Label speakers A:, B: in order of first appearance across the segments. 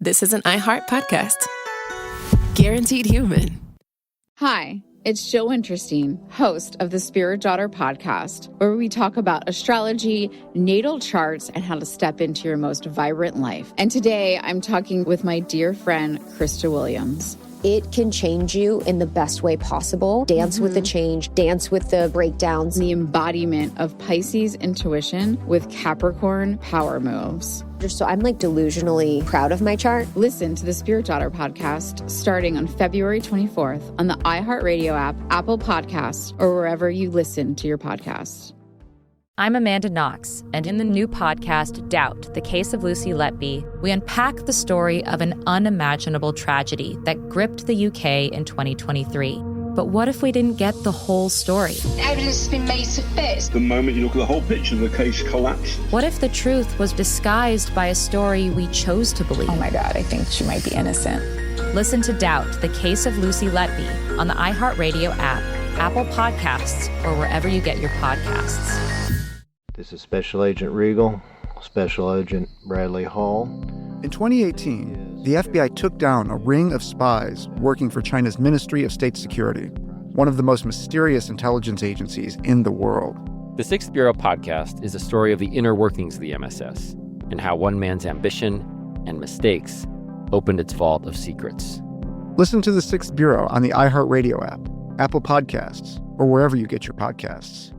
A: This is an iHeart podcast. Guaranteed human.
B: Hi, it's Jill Winterstein, host of the Spirit Daughter podcast, where we talk about astrology, natal charts, and how to step into your most vibrant life. And today I'm talking with my dear friend, Krista Williams.
C: It can change you in the best way possible. Dance with the change, dance with the breakdowns.
B: The embodiment of Pisces intuition with Capricorn power moves.
C: So I'm like delusionally proud of my chart.
B: Listen to the Spirit Daughter podcast starting on February 24th on the iHeartRadio app, Apple Podcasts, or wherever you listen to your podcasts.
D: I'm Amanda Knox, and in the new podcast, Doubt, the Case of Lucy Letby, we unpack the story of an unimaginable tragedy that gripped the UK in 2023. But what if we didn't get the whole story?
E: Evidence has been made to fit.
F: The moment you look at the whole picture, the case collapses.
D: What if the truth was disguised by a story we chose to believe?
G: Oh my God, I think she might be innocent.
D: Listen to Doubt, the Case of Lucy Letby on the iHeartRadio app, Apple Podcasts, or wherever you get your podcasts.
H: This is Special Agent Regal, Special Agent Bradley Hall.
I: In 2018, the FBI took down a ring of spies working for China's Ministry of State Security, one of the most mysterious intelligence agencies in the world.
J: The Sixth Bureau podcast is a story of the inner workings of the MSS and how one man's ambition and mistakes opened its vault of secrets.
I: Listen to the Sixth Bureau on the iHeartRadio app, Apple Podcasts, or wherever you get your podcasts.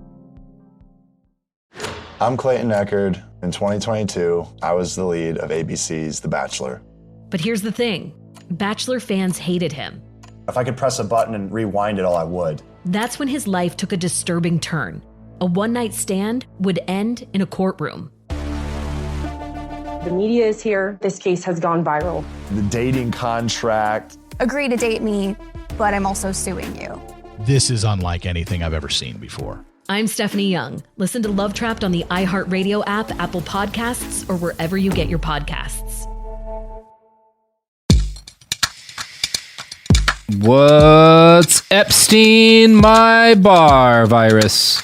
K: I'm Clayton Eckerd. In 2022, I was the lead of ABC's The Bachelor.
L: But here's the thing. Bachelor fans hated him.
K: If I could press a button and rewind it all, I would.
L: That's when his life took a disturbing turn. A one-night stand would end in a courtroom.
M: The media is here. This case has gone viral.
K: The dating contract.
N: Agree to date me, but I'm also suing you.
O: This is unlike anything I've ever seen before.
L: I'm Stephanie Young. Listen to Love Trapped on the iHeartRadio app, Apple Podcasts, or wherever you get your podcasts.
P: What's Epstein-Barr virus?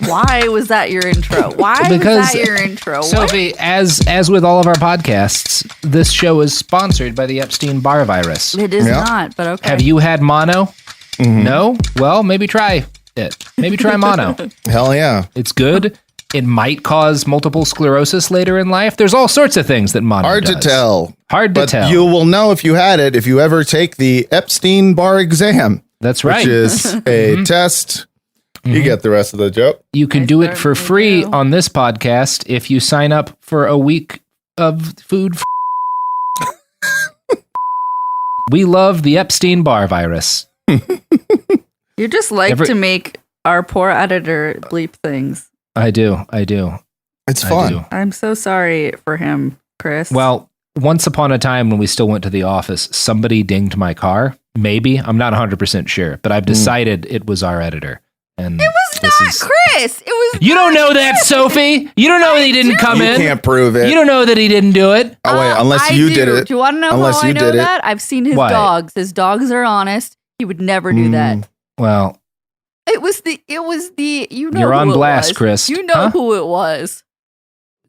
Q: Why was that your intro? Why was that your intro?
P: Sophie, as with all of our podcasts, this show is sponsored by the Epstein-Barr virus.
Q: It is not, but okay.
P: Have you had mono? Mm-hmm. No? Well, maybe try it. Maybe try mono.
R: Hell yeah.
P: It's good. It might cause multiple sclerosis later in life. There's all sorts of things that mono
R: Hard
P: does.
R: to tell.
P: Hard to tell.
R: You will know if you had it if you ever take the Epstein-Barr exam.
P: That's right.
R: Which is a test. You get the rest of the joke.
P: You can do it for free on this podcast if you sign up for a week of food. We love the Epstein-Barr virus.
Q: You just like to make our poor editor bleep things.
P: I do.
R: It's fun.
Q: I'm so sorry for him, Chris.
P: Well, once upon a time when we still went to the office, somebody dinged my car. Maybe. I'm not 100% sure, but I've decided it was our editor. And
Q: it was not Chris. It was.
P: You don't know that, Sophie. You don't know that he didn't come in.
R: You can't prove it.
P: You don't know that he didn't do it.
R: Oh, wait, unless you did it.
Q: Do you want to know how I know that? I've seen his dogs. His dogs are honest. He would never do that.
P: Well,
Q: it was the, you know,
P: you're on blast,
Q: was.
P: Chris.
Q: You know who it was.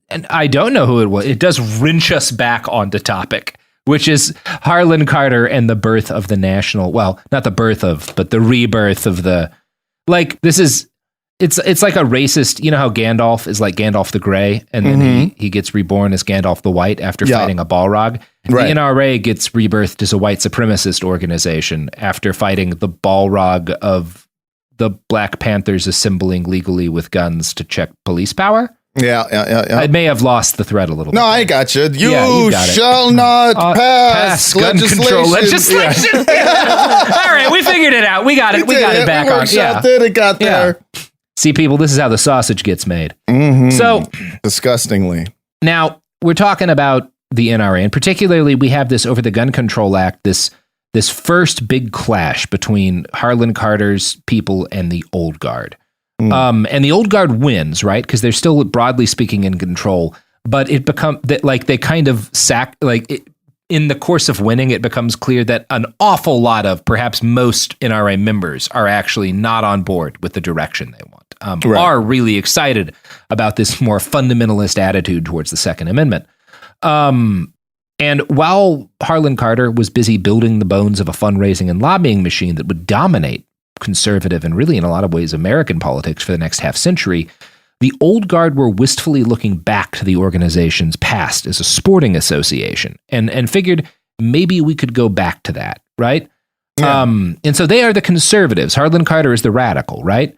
P: And I don't know who it was. It does wrench us back onto topic, which is Harlon Carter and the birth of the national, well, not the birth of, but the rebirth of the, like, this is, it's like a racist, you know how Gandalf is like Gandalf the Grey, and then he gets reborn as Gandalf the White after fighting a Balrog. Right. The NRA gets rebirthed as a white supremacist organization after fighting the Balrog of the Black Panthers assembling legally with guns to check police power.
R: Yeah.
P: I may have lost the thread a little bit.
R: No, I got you. You
P: got
R: shall not pass
P: gun control legislation. All right, we figured it out. We got it. We got it back on.
R: Yeah, it got there.
P: See, people, this is how the sausage gets made.
R: So disgustingly.
P: Now we're talking about the NRA, and particularly we have this over the Gun Control Act, this first big clash between Harlon Carter's people and the old guard. And the old guard wins, right? Because they're still, broadly speaking, in control. But it becomes like they kind of in the course of winning, it becomes clear that an awful lot of, perhaps most NRA members are actually not on board with the direction they want. Are really excited about this more fundamentalist attitude towards the Second Amendment. And while Harlon Carter was busy building the bones of a fundraising and lobbying machine that would dominate conservative and really in a lot of ways American politics for the next half century, the old guard were wistfully looking back to the organization's past as a sporting association and figured maybe we could go back to that, right? Yeah. And so they are the conservatives. Harlon Carter is the radical, right?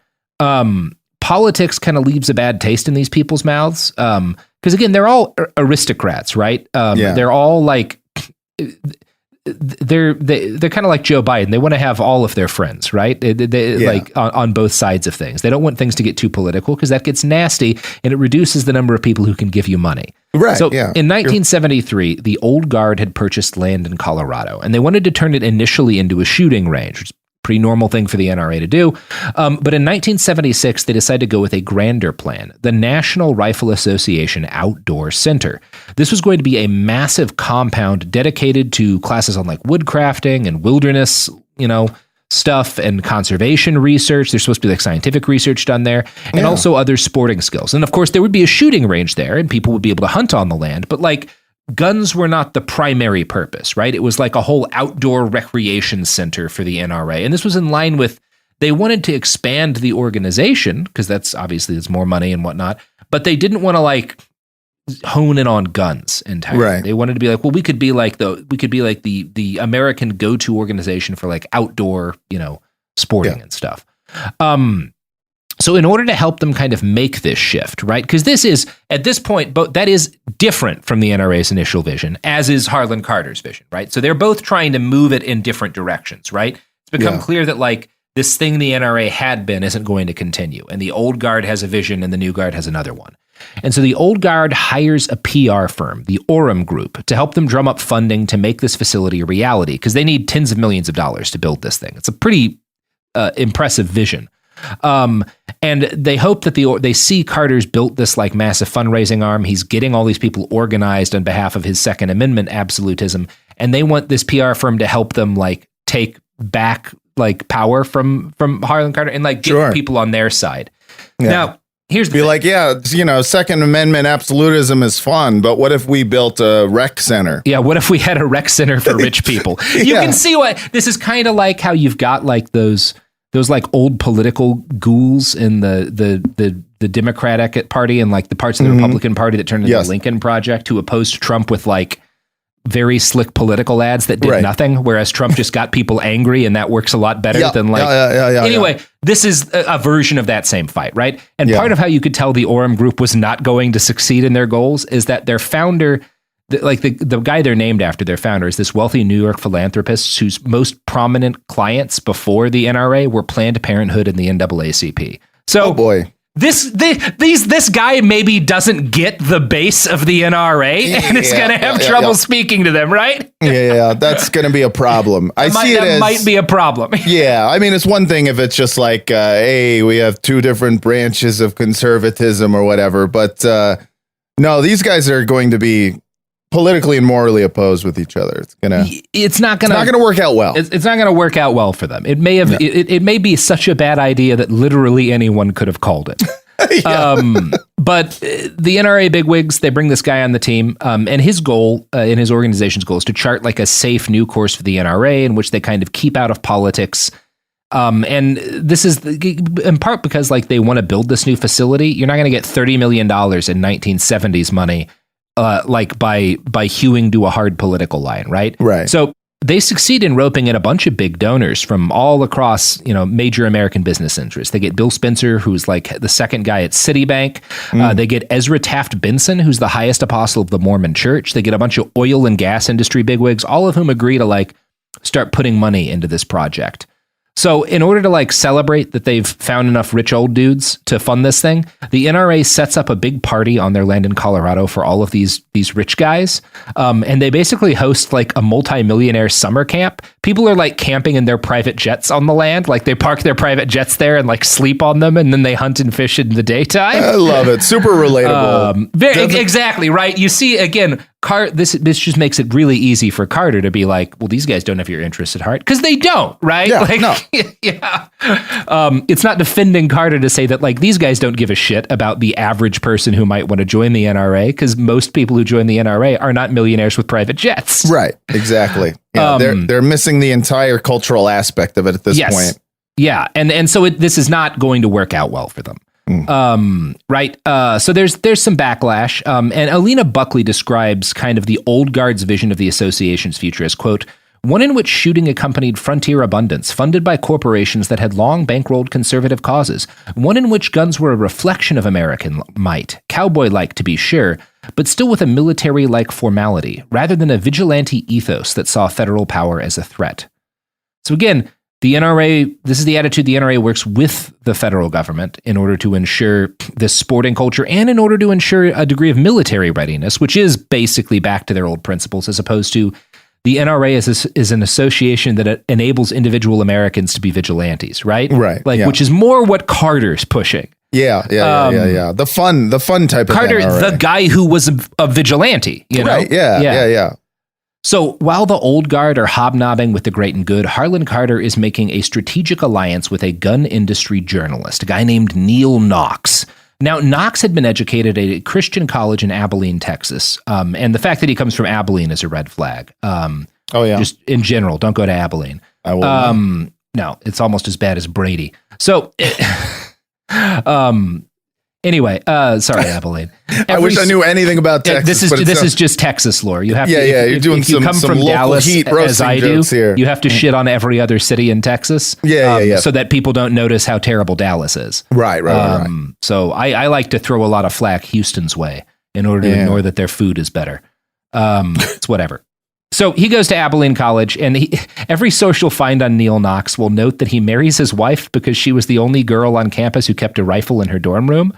P: Politics kind of leaves a bad taste in these people's mouths. Because again, they're all aristocrats, right? They're all like, they're kind of like Joe Biden. They want to have all of their friends, right? They like on both sides of things. They don't want things to get too political because that gets nasty and it reduces the number of people who can give you money.
R: Right.
P: So in 1973, the old guard had purchased land in Colorado and they wanted to turn it initially into a shooting range, which is a pretty normal thing for the NRA to do. But in 1976, they decided to go with a grander plan, the National Rifle Association Outdoor Center. This was going to be a massive compound dedicated to classes on like woodcrafting and wilderness, stuff and conservation research. There's supposed to be like scientific research done there and also other sporting skills. And of course, there would be a shooting range there and people would be able to hunt on the land. But like guns were not the primary purpose, right? It was like a whole outdoor recreation center for the NRA. And this was in line with, they wanted to expand the organization because that's obviously there's more money and whatnot, but they didn't want to like hone in on guns entirely. Right. They wanted to be like, well, we could be like the American go-to organization for like outdoor, sporting and stuff. So in order to help them kind of make this shift, right? Because this is, at this point, that is different from the NRA's initial vision, as is Harlon Carter's vision, right? So they're both trying to move it in different directions, right? It's become clear that like this thing the NRA had been isn't going to continue. And the old guard has a vision and the new guard has another one. And so the old guard hires a PR firm, the Orem Group, to help them drum up funding to make this facility a reality because they need tens of millions of dollars to build this thing. It's a pretty impressive vision. And they hope that they see Carter's built this like massive fundraising arm. He's getting all these people organized on behalf of his Second Amendment absolutism. And they want this PR firm to help them like take back like power from Harlon Carter and like get people on their side. Yeah. Now, here's the thing.
R: like, Second Amendment absolutism is fun, but what if we built a rec center?
P: Yeah, what if we had a rec center for rich people? You can see what this is kind of like how you've got like those like old political ghouls in the Democratic Party and like the parts of the Republican Party that turned into the Lincoln Project to oppose Trump with like very slick political ads that did nothing, whereas Trump just got people angry and that works a lot better than like... Anyway, this is a version of that same fight, right? And part of how you could tell the Orem Group was not going to succeed in their goals is that their founder, the guy they're named after, their founder, is this wealthy New York philanthropist whose most prominent clients before the NRA were Planned Parenthood and the NAACP. So, This guy maybe doesn't get the base of the NRA and is going to have trouble speaking to them, right?
R: Yeah, that's going to be a problem.
P: That might be a problem.
R: Yeah, I mean, it's one thing if it's just like, hey, we have two different branches of conservatism or whatever, but no, these guys are going to be politically and morally opposed with each other. It's not gonna work out well.
P: It's not gonna work out well for them. It may have. It may be such a bad idea that literally anyone could have called it. But the NRA bigwigs, they bring this guy on the team, and his goal, in his organization's goal, is to chart like a safe new course for the NRA in which they kind of keep out of politics. And this is in part because like they want to build this new facility. You're not going to get $30 million in 1970s money. Like by hewing to a hard political line, right?
R: Right.
P: So they succeed in roping in a bunch of big donors from all across, major American business interests. They get Bill Spencer, who's like the second guy at Citibank. They get Ezra Taft Benson, who's the highest apostle of the Mormon Church. They get a bunch of oil and gas industry bigwigs, all of whom agree to like start putting money into this project. So in order to like celebrate that they've found enough rich old dudes to fund this thing, the NRA sets up a big party on their land in Colorado for all of these rich guys. And they basically host like a multi-millionaire summer camp. people are like camping in their private jets on the land. Like they park their private jets there and like sleep on them, and then they hunt and fish in the daytime.
R: I love it. Super relatable.
P: Exactly, right? You see, again, this just makes it really easy for Carter to be like, well, these guys don't have your interests at heart, because they don't, right?
R: Yeah,
P: like,
R: no.
P: Yeah. It's not defending Carter to say that like these guys don't give a shit about the average person who might want to join the NRA, because most people who join the NRA are not millionaires with private jets.
R: Right. Exactly. Yeah, they're missing the entire cultural aspect of it at this point.
P: Yeah, and so this is not going to work out well for them. Right. So there's some backlash. And Alina Buckley describes kind of the old guard's vision of the association's future as, quote, one in which shooting accompanied frontier abundance, funded by corporations that had long bankrolled conservative causes. One in which guns were a reflection of American might, cowboy-like to be sure, but still with a military-like formality, rather than a vigilante ethos that saw federal power as a threat. So again, the NRA, this is the attitude the NRA works with the federal government in order to ensure this sporting culture and in order to ensure a degree of military readiness, which is basically back to their old principles, as opposed to the NRA is an association that enables individual Americans to be vigilantes, right?
R: Right.
P: Like, which is more what Carter's pushing.
R: Yeah. The fun type
P: Carter,
R: of NRA.
P: the guy who was a vigilante, you know?
R: Right. Yeah.
P: So while the old guard are hobnobbing with the great and good, Harlon Carter is making a strategic alliance with a gun industry journalist, a guy named Neil Knox. Now, Knox had been educated at a Christian college in Abilene, Texas. And the fact that he comes from Abilene is a red flag. Just in general, don't go to Abilene.
R: I will.
P: No, it's almost as bad as Brady. So, anyway, sorry, Abilene.
R: I wish I knew anything about Texas.
P: This is just Texas lore. You have to.
R: You're doing
P: if you come
R: some
P: from
R: local
P: Dallas,
R: heat
P: as I do,
R: here.
P: you have to shit on every other city in Texas. So that people don't notice how terrible Dallas is.
R: Right.
P: So I like to throw a lot of flack Houston's way in order to ignore that their food is better. It's whatever. So he goes to Abilene College, and every social find on Neil Knox will note that he marries his wife because she was the only girl on campus who kept a rifle in her dorm room.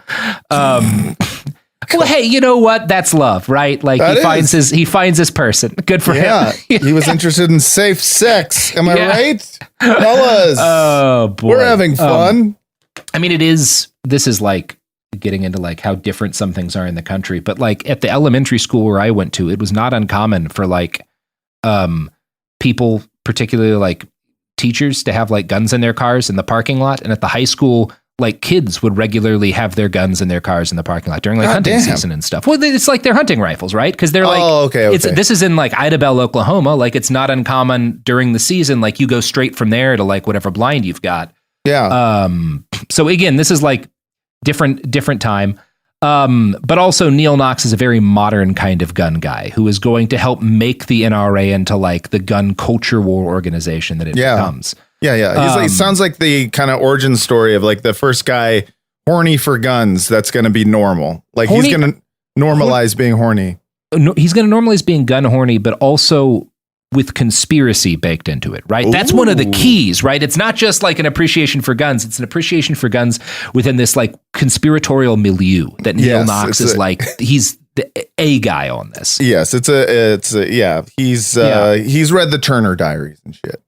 P: Well, hey, you know what? That's love, right? Like he finds his person. Good for him.
R: He was interested in safe sex. Am I right? Fellas.
P: Oh boy.
R: We're having fun.
P: I mean, this is like getting into like how different some things are in the country, but like at the elementary school where I went to, it was not uncommon for like people, particularly like teachers, to have like guns in their cars in the parking lot. And at the high school, like kids would regularly have their guns in their cars in the parking lot during like hunting season and stuff. Well, it's like they're hunting rifles, right? Because they're like, this is in like Idabel, Oklahoma. Like it's not uncommon during the season. Like you go straight from there to like whatever blind you've got.
R: Yeah.
P: So again, this is like different time. But also Neil Knox is a very modern kind of gun guy who is going to help make the NRA into like the gun culture war organization that it becomes.
R: Yeah. He sounds like the kind of origin story of like the first guy horny for guns. That's going to be normal. Like he's going to normalize being horny.
P: No, he's going to normalize being gun horny, but also with conspiracy baked into it, right? Ooh. That's one of the keys, right? It's not just like an appreciation for guns. It's an appreciation for guns within this like conspiratorial milieu that Neil Knox is like, he's a guy on this.
R: Yes. He's read the Turner Diaries and shit.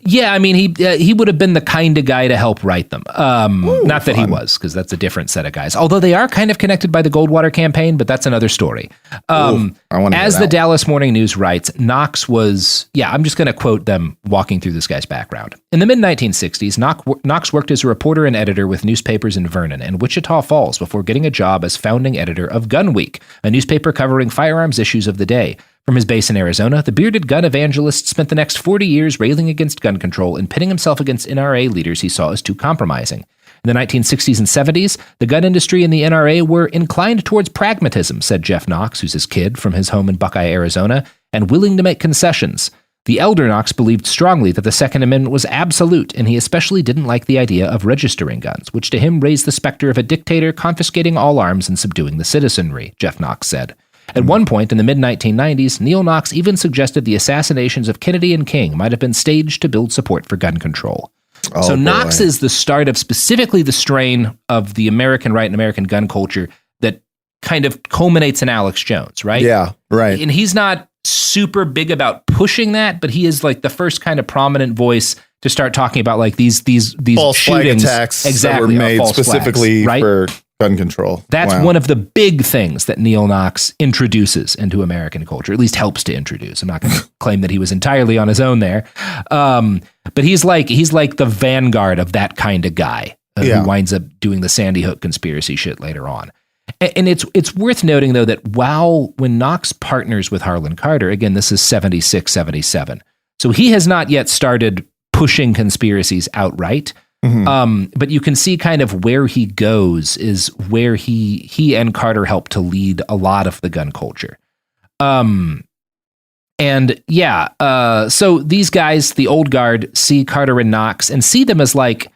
P: Yeah, I mean, he would have been the kind of guy to help write them. Not that he was, because that's a different set of guys. Although they are kind of connected by the Goldwater campaign, but that's another story. As the Dallas Morning News writes, Knox was, I'm just going to quote them walking through this guy's background. In the mid-1960s, Knox worked as a reporter and editor with newspapers in Vernon and Wichita Falls before getting a job as founding editor of Gun Week, a newspaper covering firearms issues of the day. From his base in Arizona, the bearded gun evangelist spent the next 40 years railing against gun control and pitting himself against NRA leaders he saw as too compromising. In the 1960s and 70s, the gun industry and the NRA were inclined towards pragmatism, said Jeff Knox, who's his kid from his home in Buckeye, Arizona, and willing to make concessions. The elder Knox believed strongly that the Second Amendment was absolute, and he especially didn't like the idea of registering guns, which to him raised the specter of a dictator confiscating all arms and subduing the citizenry, Jeff Knox said. At one point in the mid-1990s, Neil Knox even suggested the assassinations of Kennedy and King might have been staged to build support for gun control. So Knox is the start of specifically the strain of the American right and American gun culture that kind of culminates in Alex Jones, right?
R: Yeah, right.
P: And he's not super big about pushing that, but he is like the first kind of prominent voice to start talking about like these
R: false
P: shootings,
R: flag attacks
P: exactly,
R: that were made specifically
P: flags, right?
R: for gun control.
P: That's one of the big things that Neil Knox introduces into American culture, at least helps to introduce. I'm not going to claim that he was entirely on his own there. But he's like the vanguard of that kind of guy who winds up doing the Sandy Hook conspiracy shit later on. And it's worth noting, though, that when Knox partners with Harlon Carter, again, this is 76, 77. So he has not yet started pushing conspiracies outright. But you can see kind of where he goes is where he and Carter help to lead a lot of the gun culture. So these guys, the old guard, see Carter and Knox and see them as like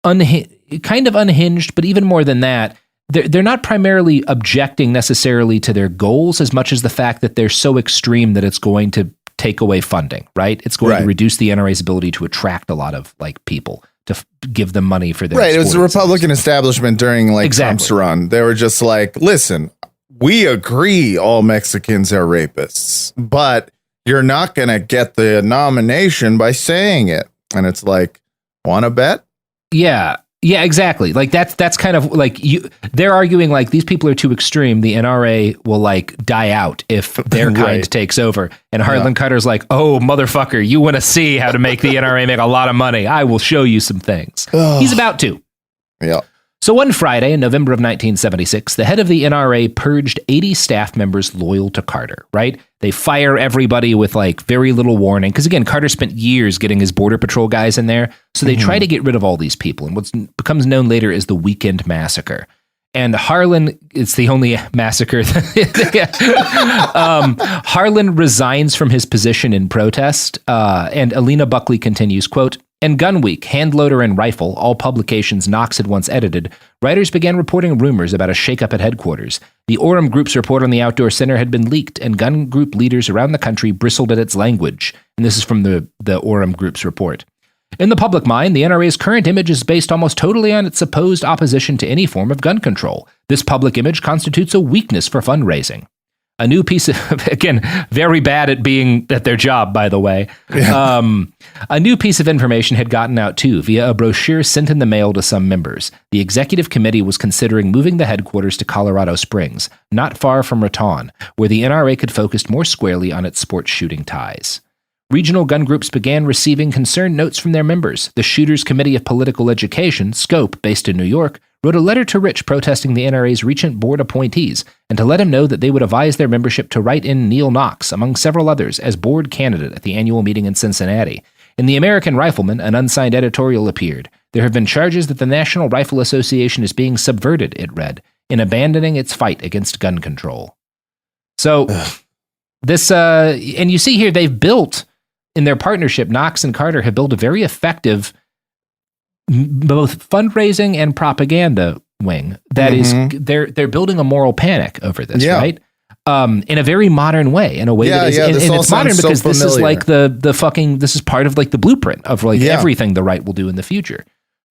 P: kind of unhinged, but even more than that, they're not primarily objecting necessarily to their goals as much as the fact that they're so extreme that it's going to take away funding, right? It's going to reduce the NRA's ability to attract a lot of like people to give them money for their
R: It was the Republican establishment during like Trump's run. They were just like, listen, we agree all Mexicans are rapists, but you're not going to get the nomination by saying it. And it's like, want to bet?
P: Yeah, exactly. Like that's kind of like they're arguing like these people are too extreme. The NRA will like die out if their kind takes over. And Harlon Carter's like, oh, motherfucker, you want to see how to make the NRA make a lot of money? I will show you some things. He's about to.
R: Yeah.
P: So one Friday in November of 1976, the head of the NRA purged 80 staff members loyal to Carter, right? They fire everybody with like very little warning. Because again, Carter spent years getting his Border Patrol guys in there. So they try to get rid of all these people. And what becomes known later as the Weekend Massacre. And Harlon, it's the only massacre. Harlon resigns from his position in protest. And Alina Buckley continues, quote, "In Gun Week, Hand Loader and Rifle, all publications Knox had once edited, writers began reporting rumors about a shakeup at headquarters. The Orem Group's report on the Outdoor Center had been leaked, and gun group leaders around the country bristled at its language." And this is from the Orem Group's report. "In the public mind, the NRA's current image is based almost totally on its supposed opposition to any form of gun control. This public image constitutes a weakness for fundraising." A new piece of, again, very bad at being at their job, by the way. A new piece of information had gotten out too via a brochure sent in the mail to some members. The executive committee was considering moving the headquarters to Colorado Springs, not far from Raton, where the NRA could focus more squarely on its sports shooting ties. Regional gun groups began receiving concerned notes from their members. The Shooters Committee of Political Education, SCOPE, based in New York, wrote a letter to Rich protesting the NRA's recent board appointees and to let him know that they would advise their membership to write in Neil Knox, among several others, as board candidate at the annual meeting in Cincinnati. In the American Rifleman, an unsigned editorial appeared. "There have been charges that the National Rifle Association is being subverted," it read, "in abandoning its fight against gun control." So this, and you see here, they've built, in their partnership, Knox and Carter have built a very effective both fundraising and propaganda wing. That is, they're building a moral panic over this, right? In a very modern way, in a way that is, and it's modern because this is like this is part of like the blueprint of like everything the right will do in the future.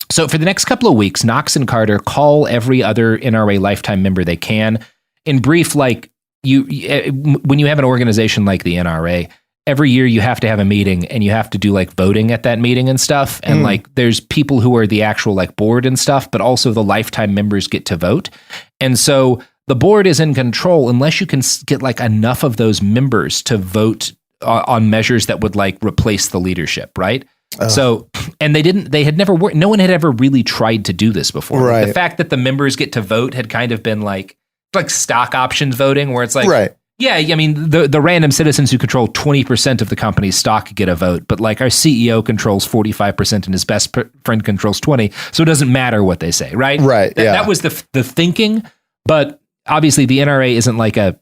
P: So for the next couple of weeks, Knox and Carter call every other NRA lifetime member they can. In brief, like when you have an organization like the NRA, every year you have to have a meeting and you have to do like voting at that meeting and stuff. And like, there's people who are the actual like board and stuff, but also the lifetime members get to vote. And so the board is in control unless you can get like enough of those members to vote on measures that would like replace the leadership. Right. So, and they had never worked. No one had ever really tried to do this before. Right. Like the fact that the members get to vote had kind of been like stock options voting where it's like, yeah, I mean, the random citizens who control 20% of the company's stock get a vote, but like our CEO controls 45% and his best friend controls 20%, so it doesn't matter what they say, right? Right. That was the thinking, but obviously the NRA isn't like a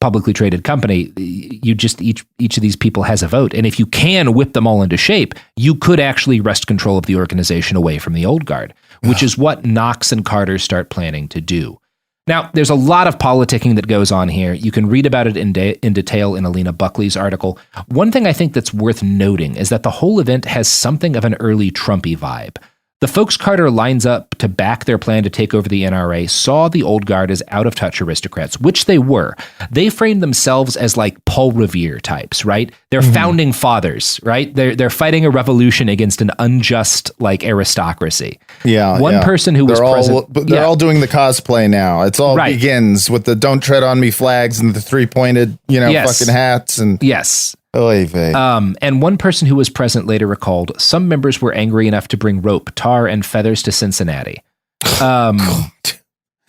P: publicly traded company. You just each of these people has a vote, and if you can whip them all into shape, you could actually wrest control of the organization away from the old guard, which is what Knox and Carter start planning to do. Now, there's a lot of politicking that goes on here. You can read about it in detail in Alina Buckley's article. One thing I think that's worth noting is that the whole event has something of an early Trumpy vibe. The folks Carter lines up to back their plan to take over the NRA saw the old guard as out-of-touch aristocrats, which they were. They framed themselves as like Paul Revere types, right? They're founding fathers, right? They're fighting a revolution against an unjust like aristocracy.
R: Yeah.
P: One person who was present.
R: They're all doing the cosplay now. It's all begins with the "Don't Tread on Me" flags and the 3-pointed, fucking hats and
P: yes.
R: And
P: one person who was present later recalled some members were angry enough to bring rope, tar, and feathers to Cincinnati.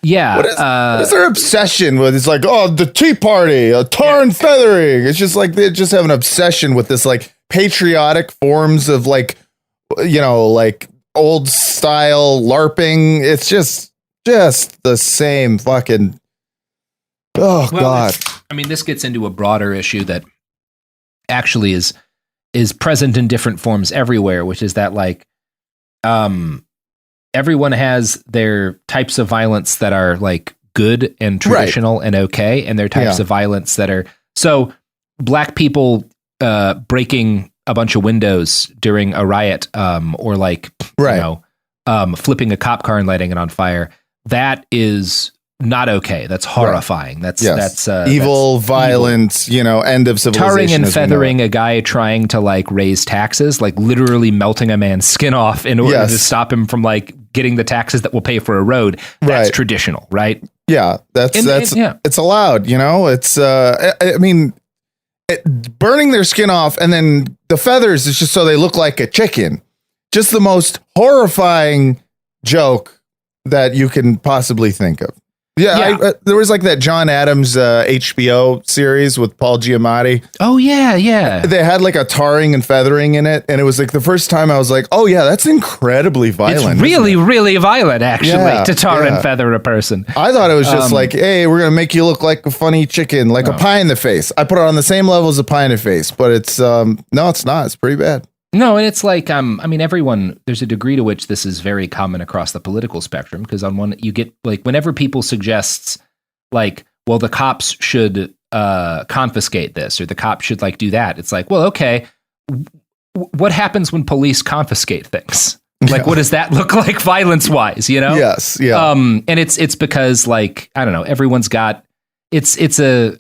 P: Yeah.
R: What is their obsession with? It's like, oh, the Tea Party, tar and feathering. It's just like they just have an obsession with this like patriotic forms of like, like old style LARPing. It's just the same fucking. Oh, God.
P: I mean, this gets into a broader issue that actually is present in different forms everywhere, which is that like, everyone has their types of violence that are like good and traditional and okay, and their types of violence that are so black people breaking a bunch of windows during a riot, or like flipping a cop car and lighting it on fire. That is not okay. That's horrifying. That's
R: evil, violent, end of civilization.
P: Tarring and feathering a guy trying to like raise taxes, like literally melting a man's skin off in order to stop him from like getting the taxes that will pay for a road. That's traditional, right?
R: Yeah, it's allowed. It's I mean, burning their skin off and then the feathers is just so they look like a chicken. Just the most horrifying joke that you can possibly think of. Yeah. There was like that John Adams HBO series with Paul Giamatti.
P: Oh, yeah.
R: They had like a tarring and feathering in it. And it was like the first time I was like, oh, yeah, that's incredibly violent.
P: It's really, really violent, actually, to tar and feather a person.
R: I thought it was just like, hey, we're going to make you look like a funny chicken, like a pie in the face. I put it on the same level as a pie in the face. But it's no, it's not. It's pretty bad.
P: No, and it's like, I mean, everyone, there's a degree to which this is very common across the political spectrum, because on one, you get like, whenever people suggests like, well, the cops should confiscate this, or the cops should like do that. It's like, well, okay, what happens when police confiscate things? Like, what does that look like violence wise,
R: Yes. Yeah.
P: And it's because like, I don't know, everyone's got, it's a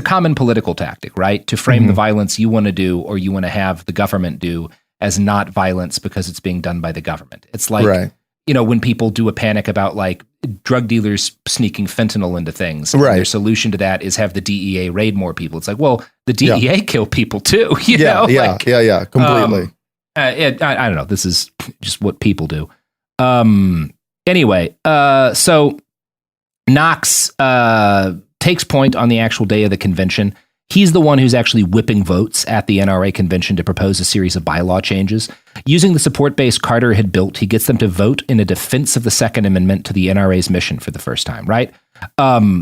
P: common political tactic, right? To frame the violence you want to do or you want to have the government do as not violence because it's being done by the government. It's like, when people do a panic about like drug dealers sneaking fentanyl into things. Right. Their solution to that is have the DEA raid more people. It's like, well, the DEA kill people too. Completely. I don't know. This is just what people do. Anyway, so Knox takes point on the actual day of the convention. He's the one who's actually whipping votes at the NRA convention to propose a series of bylaw changes. Using the support base Carter had built, he gets them to vote in a defense of the Second Amendment to the NRA's mission for the first time, right?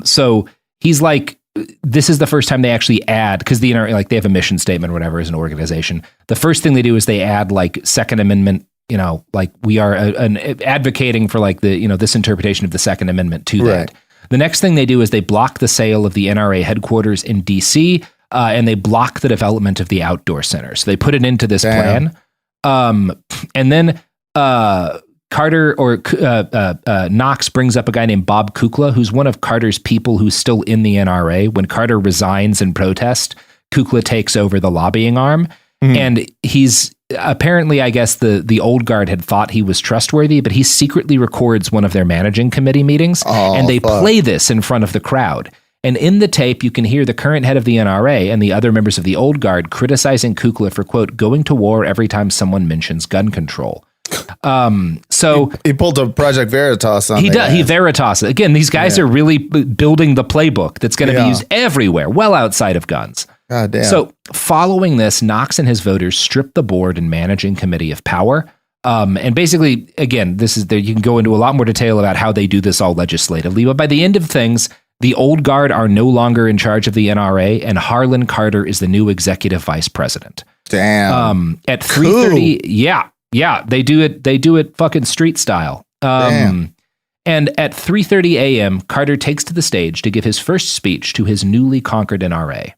P: So he's like, this is the first time they actually add, because the NRA, like they have a mission statement or whatever as an organization. The first thing they do is they add like Second Amendment, like we are advocating for like the, this interpretation of the Second Amendment to that. The next thing they do is they block the sale of the NRA headquarters in D.C., and they block the development of the outdoor center. So they put it into this plan. And then Carter or Knox brings up a guy named Bob Kukla, who's one of Carter's people who's still in the NRA. When Carter resigns in protest, Kukla takes over the lobbying arm. And he's apparently, I guess the old guard had thought he was trustworthy, but he secretly records one of their managing committee meetings, and they play this in front of the crowd. And in the tape, you can hear the current head of the NRA and the other members of the old guard criticizing Kukla for, quote, going to war every time someone mentions gun control. So
R: he pulled a Project Veritas on.
P: He Veritas. Again, these guys are really building the playbook that's going to be used everywhere, well outside of guns.
R: God damn.
P: So following this, Knox and his voters stripped the board and managing committee of power. And basically, again, you can go into a lot more detail about how they do this all legislatively. But by the end of things, the old guard are no longer in charge of the NRA, and Harlon Carter is the new executive vice president.
R: Damn.
P: At 3:30, they do it fucking street style. And at 3:30 a.m., Carter takes to the stage to give his first speech to his newly conquered NRA.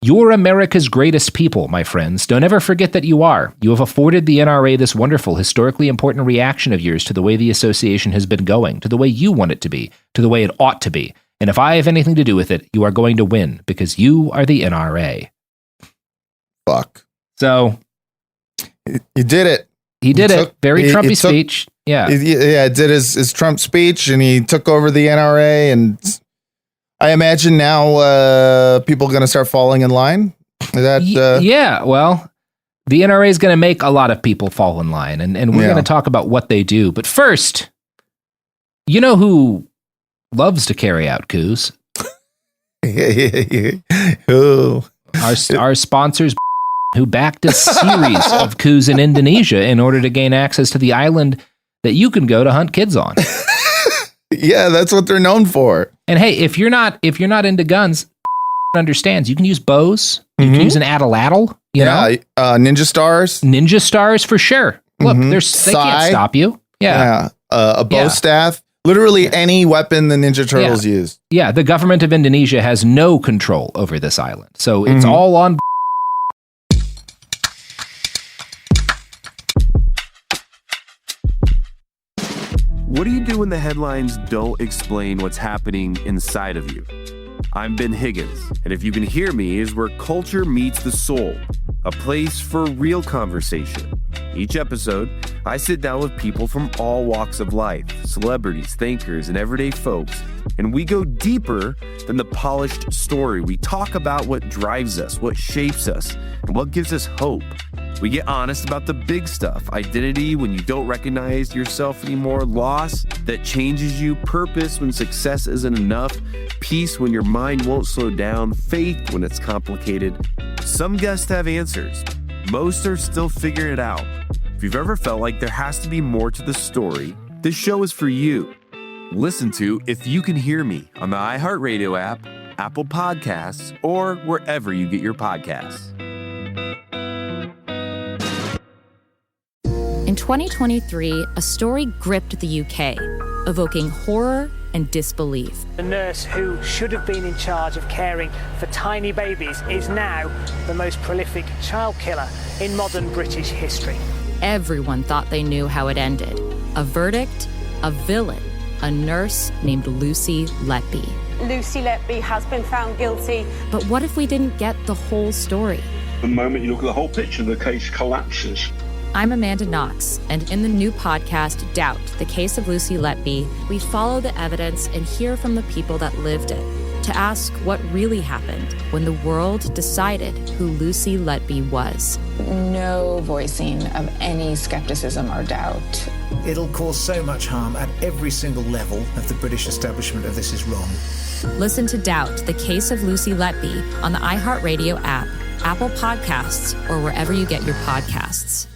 P: You're America's greatest people, my friends. Don't ever forget that you are. You have afforded the NRA this wonderful, historically important reaction of yours to the way the association has been going, to the way you want it to be, to the way it ought to be. And if I have anything to do with it, you are going to win because you are the NRA.
R: Fuck.
P: So
R: you did it.
P: He did it. Very Trumpy speech. Yeah.
R: Did his Trump speech, and he took over the NRA. And I imagine now people are going to start falling in line. Is that
P: yeah. Well, the NRA is going to make a lot of people fall in line, and we're going to talk about what they do. But first, you know who loves to carry out coups?
R: Who?
P: Our sponsors, who backed a series of coups in Indonesia in order to gain access to the island that you can go to hunt kids on.
R: Yeah, that's what they're known for.
P: And hey, if you're not into guns, understands you can use bows, you can use an atlatl, you know?
R: Ninja stars
P: for sure. Look, they can't stop you. Yeah.
R: A bow staff, literally any weapon the Ninja Turtles use.
P: Yeah, the government of Indonesia has no control over this island. So it's all on.
S: What do you do when the headlines don't explain what's happening inside of you? I'm Ben Higgins, and If You Can Hear Me is where culture meets the soul, a place for real conversation. Each episode, I sit down with people from all walks of life, celebrities, thinkers, and everyday folks, and we go deeper than the polished story. We talk about what drives us, what shapes us, and what gives us hope. We get honest about the big stuff: identity when you don't recognize yourself anymore, loss that changes you, purpose when success isn't enough, peace when your mind won't slow down, faith when it's complicated. Some guests have answers. Most are still figuring it out. If you've ever felt like there has to be more to the story, this show is for you. Listen to If You Can Hear Me on the iHeartRadio app, Apple Podcasts, or wherever you get your podcasts.
D: In 2023, a story gripped the UK, evoking horror and disbelief.
T: The nurse who should have been in charge of caring for tiny babies is now the most prolific child killer in modern British history.
D: Everyone thought they knew how it ended. A verdict, a villain, a nurse named Lucy Letby.
U: Lucy Letby has been found guilty.
D: But what if we didn't get the whole story?
F: The moment you look at the whole picture, the case collapses.
D: I'm Amanda Knox, and in the new podcast, Doubt, the Case of Lucy Letby, we follow the evidence and hear from the people that lived it to ask what really happened when the world decided who Lucy Letby was.
G: No voicing of any skepticism or doubt.
V: It'll cause so much harm at every single level of the British establishment of this is wrong.
D: Listen to Doubt, the Case of Lucy Letby on the iHeartRadio app, Apple Podcasts, or wherever you get your podcasts.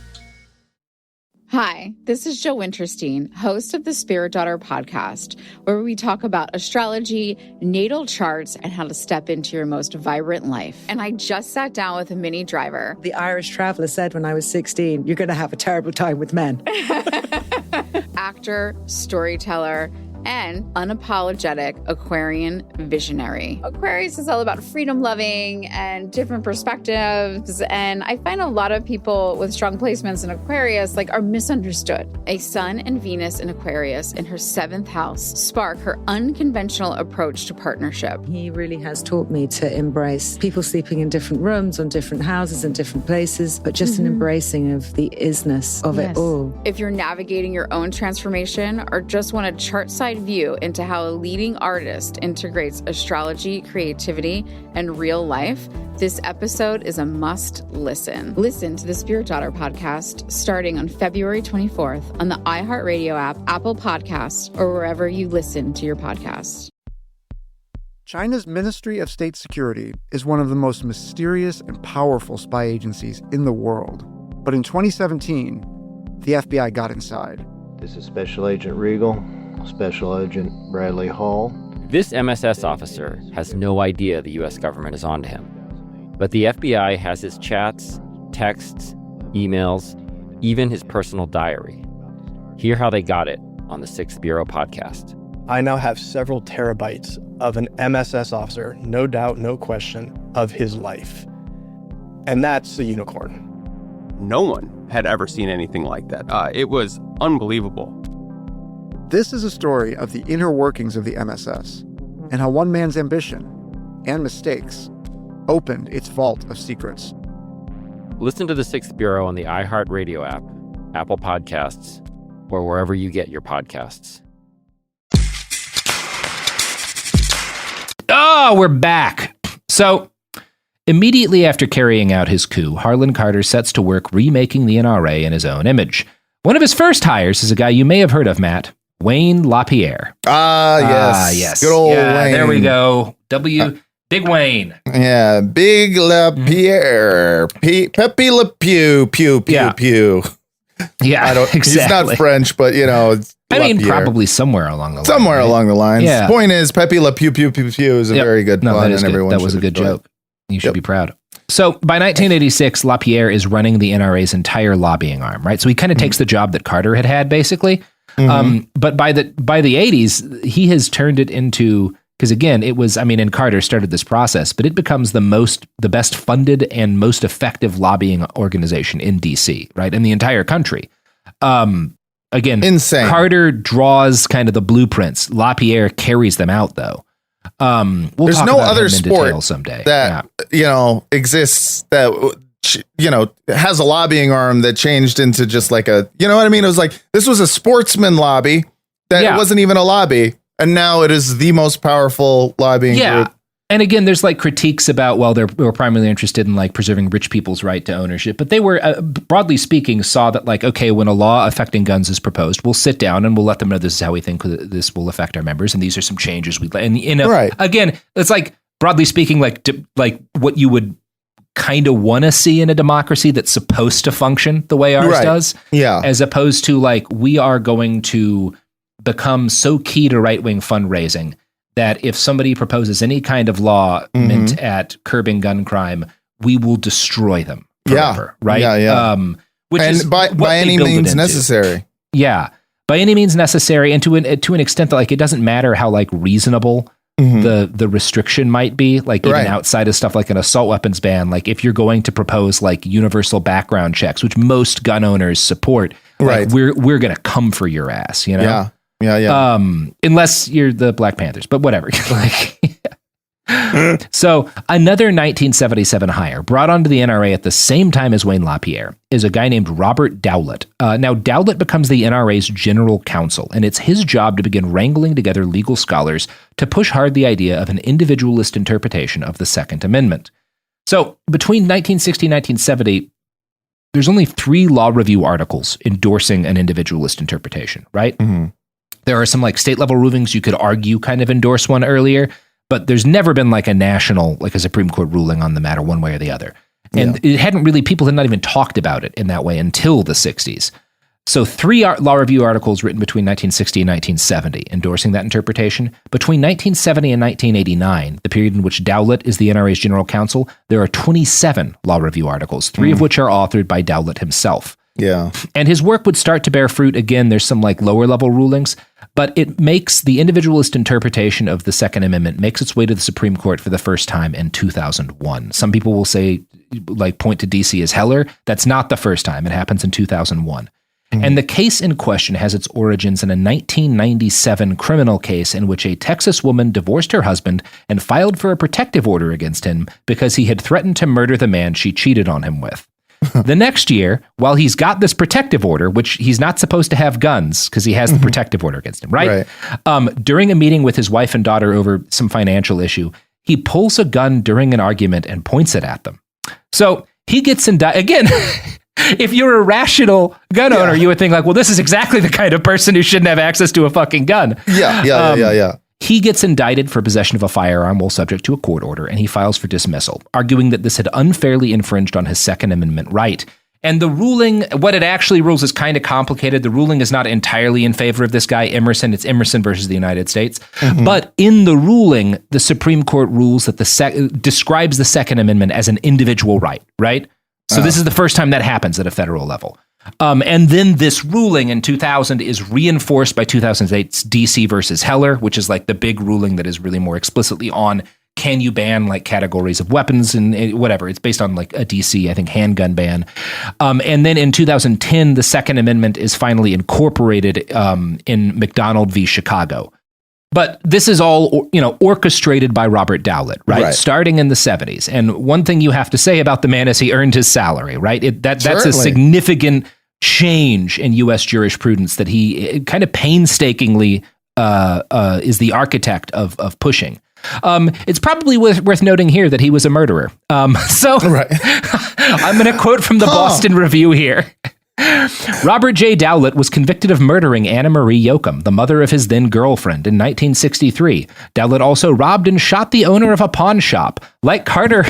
B: Hi, this is Jo Winterstein, host of the Spirit Daughter podcast, where we talk about astrology, natal charts, and how to step into your most vibrant life. And I just sat down with a Minnie Driver.
W: The Irish traveller said when I was 16, you're going to have a terrible time with men.
B: Actor, storyteller, and unapologetic Aquarian visionary. Aquarius is all about freedom loving and different perspectives. And I find a lot of people with strong placements in Aquarius are misunderstood. A Sun and Venus in Aquarius in her 7th house spark her unconventional approach to partnership.
W: He really has taught me to embrace people sleeping in different rooms, on different houses, in different places, but just an embracing of the isness of it all.
B: If you're navigating your own transformation or just want a chart side view into how a leading artist integrates astrology, creativity, and real life, this episode is a must listen. Listen to the Spirit Daughter podcast starting on February 24th on the iHeartRadio app, Apple Podcasts, or wherever you listen to your podcasts.
I: China's Ministry of State Security is one of the most mysterious and powerful spy agencies in the world. But in 2017, the FBI got inside.
H: This is Special Agent Regal, Special Agent Bradley Hall.
J: This MSS officer has no idea the U.S. government is onto him. But the FBI has his chats, texts, emails, even his personal diary. Hear how they got it on the 6th Bureau podcast.
X: I now have several terabytes of an MSS officer, no doubt, no question, of his life. And that's a unicorn.
Y: No one had ever seen anything like that. It was unbelievable.
I: This is a story of the inner workings of the MSS. and how one man's ambition and mistakes opened its vault of secrets.
J: Listen to The Sixth Bureau on the iHeartRadio app, Apple Podcasts, or wherever you get your podcasts.
P: Oh, we're back. So, immediately after carrying out his coup, Harlon Carter sets to work remaking the NRA in his own image. One of his first hires is a guy you may have heard of, Matt, Wayne LaPierre.
R: Yes. Good old Wayne.
P: There we go. Big Wayne.
R: Yeah, Big LaPierre. Pepe Le Pew, pew, pew, pew.
P: Yeah, exactly.
R: He's not French, but it's
P: probably somewhere along the line.
R: Somewhere along the lines.
P: Yeah.
R: The point is, Pepe Le Pew, pew, pew, pew is a very good pun, and everyone
P: that was a good joke. You should be proud. So by 1986, LaPierre is running the NRA's entire lobbying arm, right? So he kind of takes the job that Carter had basically. But by the 80s, he has turned it into, because again, it was, and Carter started this process, but it becomes the best funded and most effective lobbying organization in DC, right? In the entire country. Again,
R: insane.
P: Carter draws kind of the blueprints. LaPierre carries them out though.
R: There's no other sport
P: someday
R: that exists that has a lobbying arm that changed into just like a, you know what I mean? It was like, this was a sportsman lobby that it wasn't even a lobby, and now it is the most powerful lobbying group.
P: And again, there's like critiques about, well, they were primarily interested in like preserving rich people's right to ownership, but they were, broadly speaking, saw that like, okay, when a law affecting guns is proposed, we'll sit down and we'll let them know this is how we think this will affect our members, and these are some changes we'd like. And again, it's like broadly speaking, like what you would kind of want to see in a democracy that's supposed to function the way ours does, as opposed to like, we are going to become so key to right-wing fundraising that if somebody proposes any kind of law meant at curbing gun crime, we will destroy them forever, right? Which is
R: by any means necessary.
P: Yeah, by any means necessary, and to an extent that like it doesn't matter how like reasonable the restriction might be, like even outside of stuff like an assault weapons ban. Like if you're going to propose like universal background checks, which most gun owners support, like we're gonna come for your ass,
R: Yeah.
P: Unless you're the Black Panthers, but whatever. So another 1977 hire brought onto the NRA at the same time as Wayne LaPierre is a guy named Robert Dowlett. Now Dowlett becomes the NRA's general counsel, and it's his job to begin wrangling together legal scholars to push hard the idea of an individualist interpretation of the Second Amendment. So between 1960 and 1970, there's only 3 law review articles endorsing an individualist interpretation, right? There are some like state level rulings you could argue kind of endorse one earlier, but there's never been like a national, like a Supreme Court ruling on the matter one way or the other. And it hadn't really, people had not even talked about it in that way until the 60s. So 3 law review articles written between 1960 and 1970 endorsing that interpretation. Between 1970 and 1989, the period in which Dowlett is the NRA's general counsel, there are 27 law review articles, 3 of which are authored by Dowlett himself.
R: Yeah.
P: And his work would start to bear fruit. Again, there's some like lower level rulings, but it makes the individualist interpretation of the Second Amendment makes its way to the Supreme Court for the first time in 2001. Some people will say, like, point to DC as Heller. That's not the first time. It happens in 2001. And the case in question has its origins in a 1997 criminal case in which a Texas woman divorced her husband and filed for a protective order against him because he had threatened to murder the man she cheated on him with. The next year, while he's got this protective order, which he's not supposed to have guns because he has the protective order against him, right? During a meeting with his wife and daughter over some financial issue, he pulls a gun during an argument and points it at them. So he gets indicted. Again, if you're a rational gun owner, you would think like, well, this is exactly the kind of person who shouldn't have access to a fucking gun.
R: Yeah.
P: He gets indicted for possession of a firearm while subject to a court order, and he files for dismissal, arguing that this had unfairly infringed on his Second Amendment right. And the ruling, what it actually rules is kind of complicated. The ruling is not entirely in favor of this guy, Emerson. It's Emerson versus the United States. But in the ruling, the Supreme Court rules that describes the Second Amendment as an individual right? So this is the first time that happens at a federal level. And then this ruling in 2000 is reinforced by 2008's DC versus Heller, which is like the big ruling that is really more explicitly on, can you ban like categories of weapons and whatever. It's based on like a DC, I think, handgun ban. And then in 2010, the Second Amendment is finally incorporated in McDonald v. Chicago. But this is all, orchestrated by Robert Dowlett, right? Starting in the 70s. And one thing you have to say about the man is he earned his salary, right? That's a significant change in U.S. jurisprudence that he kind of painstakingly is the architect of pushing. It's probably worth noting here that he was a murderer. I'm going to quote from the Boston Review here. Robert J. Dowlett was convicted of murdering Anna Marie Yoakum, the mother of his then girlfriend, in 1963. Dowlett also robbed and shot the owner of a pawn shop. Like Carter,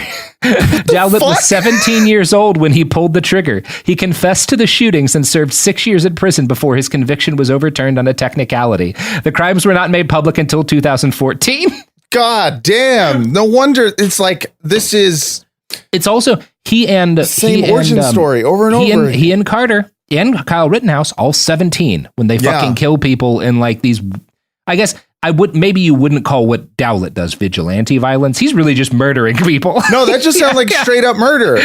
P: Dowlett was 17 years old when he pulled the trigger. He confessed to the shootings and served 6 years in prison before his conviction was overturned on a technicality. The crimes were not made public until 2014.
R: God damn. No wonder it's like, this is...
P: It's also...
R: Same origin story over and over.
P: He and Carter and Kyle Rittenhouse, all 17 when they fucking kill people in like these. I guess maybe you wouldn't call what Dowlett does vigilante violence. He's really just murdering people.
R: No, that just sounds like straight up murder.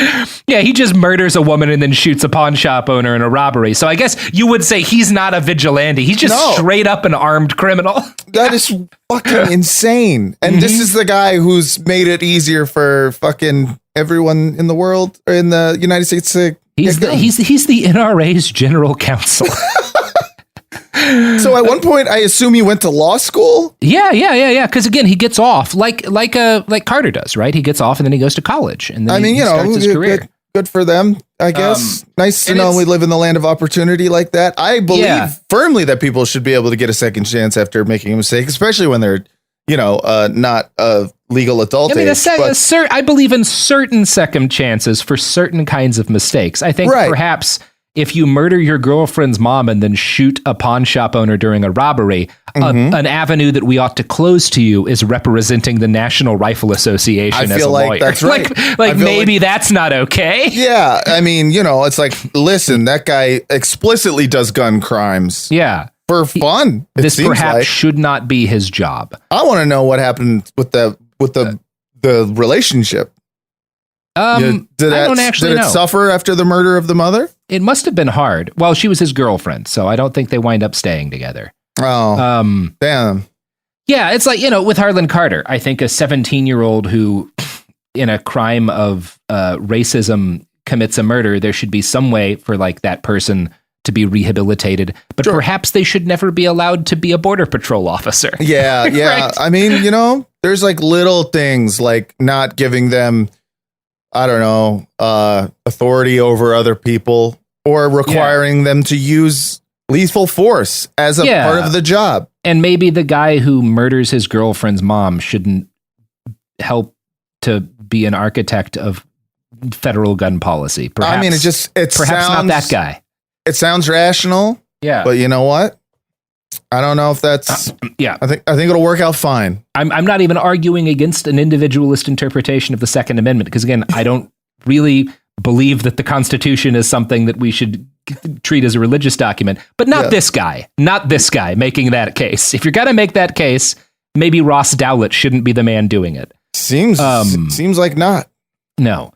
P: Yeah, he just murders a woman and then shoots a pawn shop owner in a robbery. So I guess you would say he's not a vigilante. He's just straight up an armed criminal.
R: That is fucking insane. And this is the guy who's made it easier for fucking everyone in the world or in the United States to
P: he's the NRA's general counsel.
R: So at one point, I assume he went to law school.
P: Yeah. Because again, he gets off like Carter does, right? He gets off and then he goes to college, and then he starts his career.
R: Good for them, I guess. Nice to know we live in the land of opportunity like that. I believe firmly that people should be able to get a second chance after making a mistake, especially when they're not legal adult age.
P: I believe in certain second chances for certain kinds of mistakes. I think perhaps if you murder your girlfriend's mom and then shoot a pawn shop owner during a robbery, an avenue that we ought to close to you is representing the National Rifle Association as a lawyer.
R: That's right.
P: Maybe that's not okay.
R: Yeah. I mean, it's like, listen, that guy explicitly does gun crimes.
P: Yeah.
R: For fun.
P: This perhaps should not be his job.
R: I want to know what happened with the relationship.
P: I don't actually know.
R: Did it suffer after the murder of the mother?
P: It must have been hard. Well, she was his girlfriend, so I don't think they wind up staying together.
R: Oh, damn.
P: Yeah, it's like, with Harlon Carter, I think a 17-year-old who, in a crime of racism, commits a murder, there should be some way for like that person to be rehabilitated, but perhaps they should never be allowed to be a border patrol officer.
R: Yeah.
P: Right?
R: I mean, there's like little things like not giving them, I don't know, authority over other people or requiring them to use lethal force as a part of the job.
P: And maybe the guy who murders his girlfriend's mom shouldn't help to be an architect of federal gun policy. Perhaps,
R: I mean, it
P: perhaps
R: sounds,
P: not that guy.
R: It sounds rational.
P: Yeah.
R: But you know what? I don't know if that's I think it'll work out fine.
P: I'm not even arguing against an individualist interpretation of the Second Amendment, because again, I don't really believe that the Constitution is something that we should treat as a religious document, but not this guy making that case. If you're going to make that case, maybe Ross Dowlett shouldn't be the man doing it.
R: Seems like not.
P: No.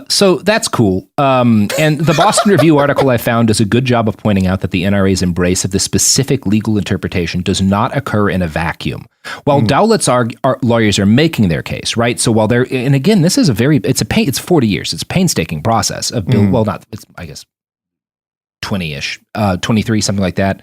P: So that's cool. And the Boston Review article I found does a good job of pointing out that the NRA's embrace of this specific legal interpretation does not occur in a vacuum. While Dowlett's lawyers are making their case, right? So while they're, and again, this is it's 40 years. It's a painstaking process of I guess 20-ish, 23, something like that.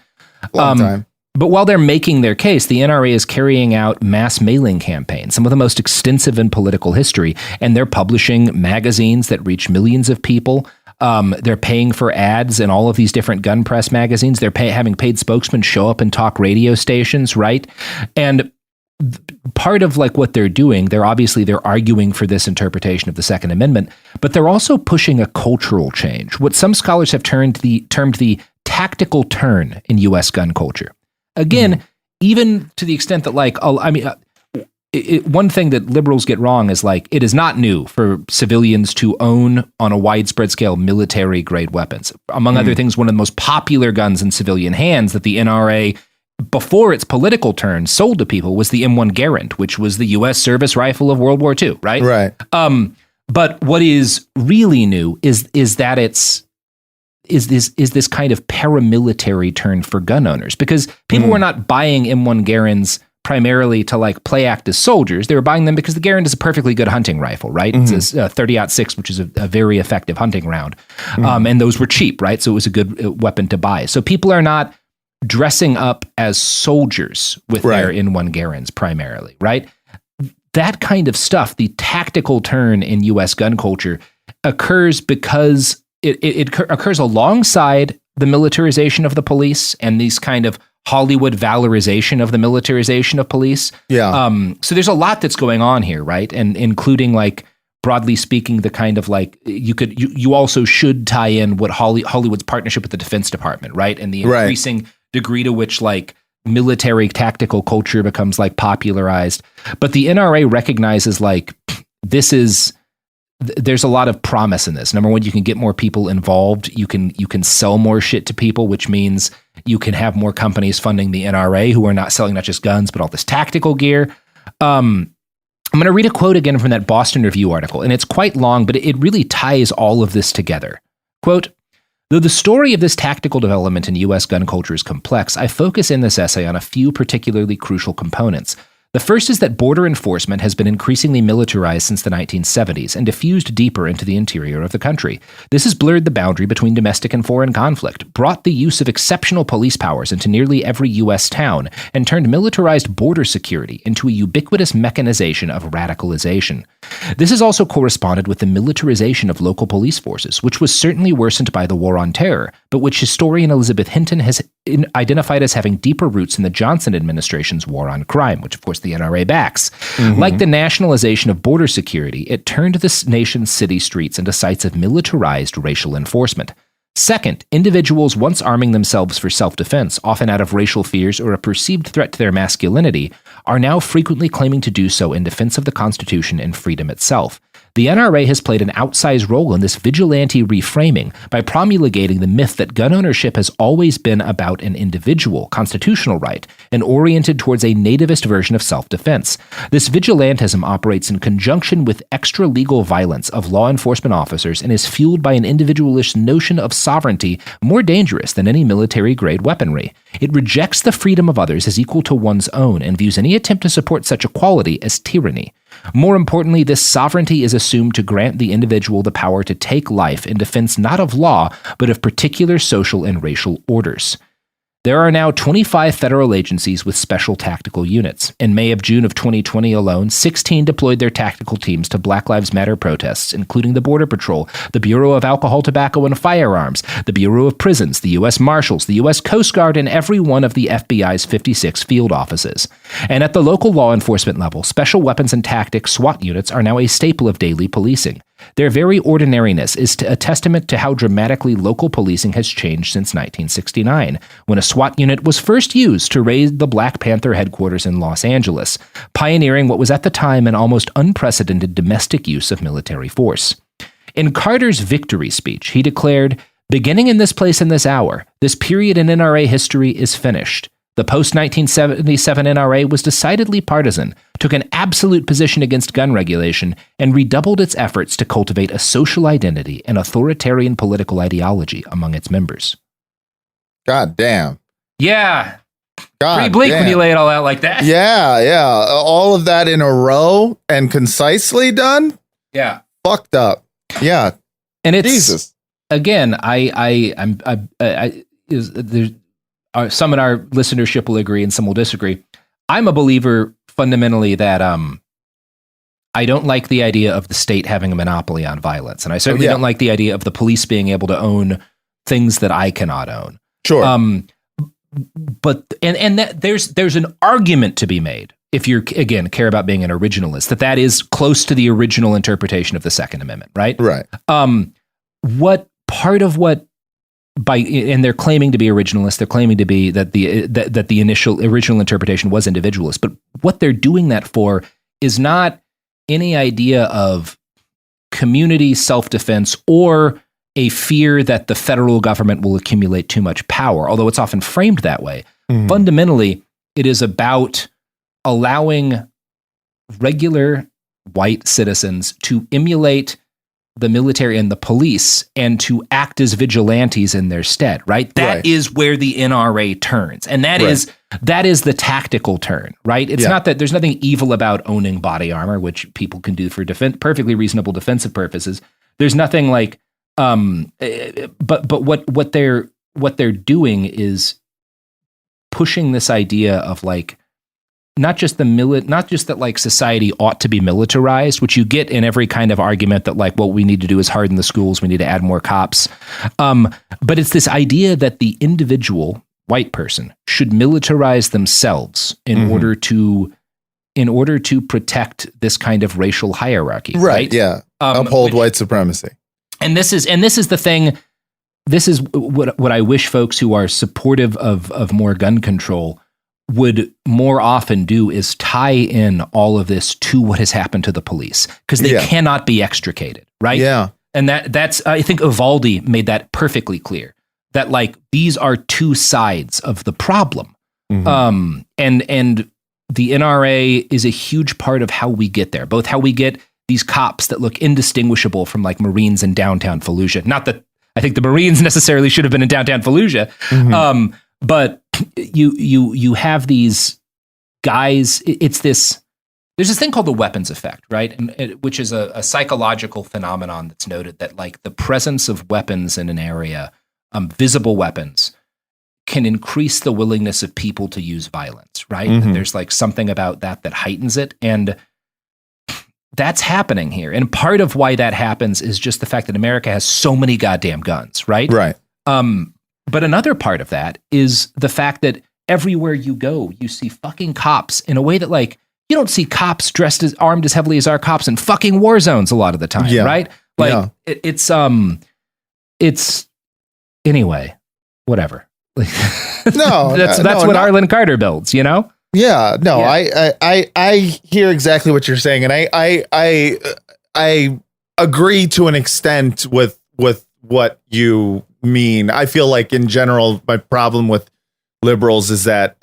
R: Long time.
P: But while they're making their case, the NRA is carrying out mass mailing campaigns, some of the most extensive in political history, and they're publishing magazines that reach millions of people. They're paying for ads in all of these different gun press magazines. They're having paid spokesmen show up and talk radio stations, right? And part of like what they're doing, they're arguing for this interpretation of the Second Amendment, but they're also pushing a cultural change, what some scholars have termed the tactical turn in U.S. gun culture. Again, even to the extent that one thing that liberals get wrong is like, it is not new for civilians to own on a widespread scale military grade weapons. Among other things, one of the most popular guns in civilian hands that the NRA, before its political turn, sold to people was the M1 Garand, which was the U.S. service rifle of World War II, right?
R: Right.
P: But what is really new is that it's is this kind of paramilitary turn for gun owners, because people were not buying M1 Garands primarily to like play act as soldiers. They were buying them because the Garand is a perfectly good hunting rifle, right? It's a 30-06, which is a very effective hunting round. And those were cheap, right? So it was a good weapon to buy. So people are not dressing up as soldiers with their N1 Garands primarily, right? That kind of stuff, the tactical turn in U.S. gun culture, occurs because it occurs alongside the militarization of the police and these kind of Hollywood valorization of the militarization of police. So there's a lot that's going on here, right? And including, like, broadly speaking, the kind of like you also should tie in what Hollywood's partnership with the Defense Department, right? And the increasing degree to which like military tactical culture becomes like popularized. But the NRA recognizes like there's a lot of promise in this. Number one, you can get more people involved. You can sell more shit to people, which means you can have more companies funding the NRA who are not selling not just guns, but all this tactical gear. I'm going to read a quote again from that Boston Review article, and it's quite long, but it really ties all of this together. Quote, "Though the story of this tactical development in U.S. gun culture is complex, I focus in this essay on a few particularly crucial components. The first is that border enforcement has been increasingly militarized since the 1970s and diffused deeper into the interior of the country. This has blurred the boundary between domestic and foreign conflict, brought the use of exceptional police powers into nearly every U.S. town, and turned militarized border security into a ubiquitous mechanization of radicalization. This has also corresponded with the militarization of local police forces, which was certainly worsened by the War on Terror, but which historian Elizabeth Hinton has identified as having deeper roots in the Johnson administration's War on Crime, which of course the NRA backs. Like the nationalization of border security, it turned this nation's city streets into sites of militarized racial enforcement. Second, individuals once arming themselves for self-defense, often out of racial fears or a perceived threat to their masculinity, are now frequently claiming to do so in defense of the Constitution and freedom itself. The NRA has played an outsized role in this vigilante reframing by promulgating the myth that gun ownership has always been about an individual constitutional right and oriented towards a nativist version of self-defense. This vigilantism operates in conjunction with extra-legal violence of law enforcement officers and is fueled by an individualist notion of sovereignty more dangerous than any military-grade weaponry. It rejects the freedom of others as equal to one's own and views any attempt to support such equality as tyranny. More importantly, this sovereignty is assumed to grant the individual the power to take life in defense not of law, but of particular social and racial orders. There are now 25 federal agencies with special tactical units. In May of June of 2020 alone, 16 deployed their tactical teams to Black Lives Matter protests, including the Border Patrol, the Bureau of Alcohol, Tobacco, and Firearms, the Bureau of Prisons, the U.S. Marshals, the U.S. Coast Guard, and every one of the FBI's 56 field offices. And at the local law enforcement level, Special Weapons and Tactics SWAT units are now a staple of daily policing. Their very ordinariness is a testament to how dramatically local policing has changed since 1969, when a SWAT unit was first used to raid the Black Panther headquarters in Los Angeles, pioneering what was at the time an almost unprecedented domestic use of military force. In Carter's victory speech, he declared, "Beginning in this place and this hour, this period in NRA history is finished. The post-1977 NRA was decidedly partisan, took an absolute position against gun regulation, and redoubled its efforts to cultivate a social identity and authoritarian political ideology among its members."
R: God damn.
P: Yeah.
R: God
P: pretty bleak
R: damn.
P: when you lay it all out like that.
R: Yeah. All of that in a row and concisely done?
P: Yeah.
R: Fucked up. Yeah.
P: And it's,
R: Jesus.
P: Again, some in our listenership will agree and some will disagree. I'm a believer fundamentally that I don't like the idea of the state having a monopoly on violence. And I certainly don't like the idea of the police being able to own things that I cannot own.
R: Sure.
P: But that there's an argument to be made, if you're, again, care about being an originalist, that is close to the original interpretation of the Second Amendment, right?
R: Right.
P: What part of what and they're claiming to be originalists. They're claiming to be that the original interpretation was individualist. But what they're doing that for is not any idea of community self-defense or a fear that the federal government will accumulate too much power, although it's often framed that way. Fundamentally, it is about allowing regular white citizens to emulate the military and the police and to act as vigilantes in their stead, right? That is where the NRA turns. And that is the tactical turn, right? It's not that there's nothing evil about owning body armor, which people can do for perfectly reasonable defensive purposes. There's nothing like, but what they're doing is pushing this idea of like, not just that like society ought to be militarized, which you get in every kind of argument that like, what we need to do is harden the schools, we need to add more cops. But it's this idea that the individual white person should militarize themselves in order to protect this kind of racial hierarchy.
R: Right. Yeah. Uphold white supremacy.
P: And this is the thing. This is what I wish folks who are supportive of more gun control would more often do, is tie in all of this to what has happened to the police, because they cannot be extricated, right?
R: Yeah.
P: And that's I think Uvalde made that perfectly clear, that like these are two sides of the problem. And the NRA is a huge part of how we get there, both how we get these cops that look indistinguishable from like Marines in downtown Fallujah. Not that I think the Marines necessarily should have been in downtown Fallujah. But you have these guys. There's this thing called the weapons effect, right? Which is a psychological phenomenon that's noted that like the presence of weapons in an area, visible weapons, can increase the willingness of people to use violence, right? And there's like something about that heightens it. And that's happening here. And part of why that happens is just the fact that America has so many goddamn guns, right?
R: Right.
P: But another part of that is the fact that everywhere you go, you see fucking cops in a way that like, you don't see cops dressed as armed as heavily as our cops in fucking war zones a lot of the time, right? Like it's anyway, whatever.
R: No,
P: that's what Harlon Carter builds, you know?
R: Yeah, no, yeah. I hear exactly what you're saying, and I agree to an extent with what you mean. I feel like in general, my problem with liberals is that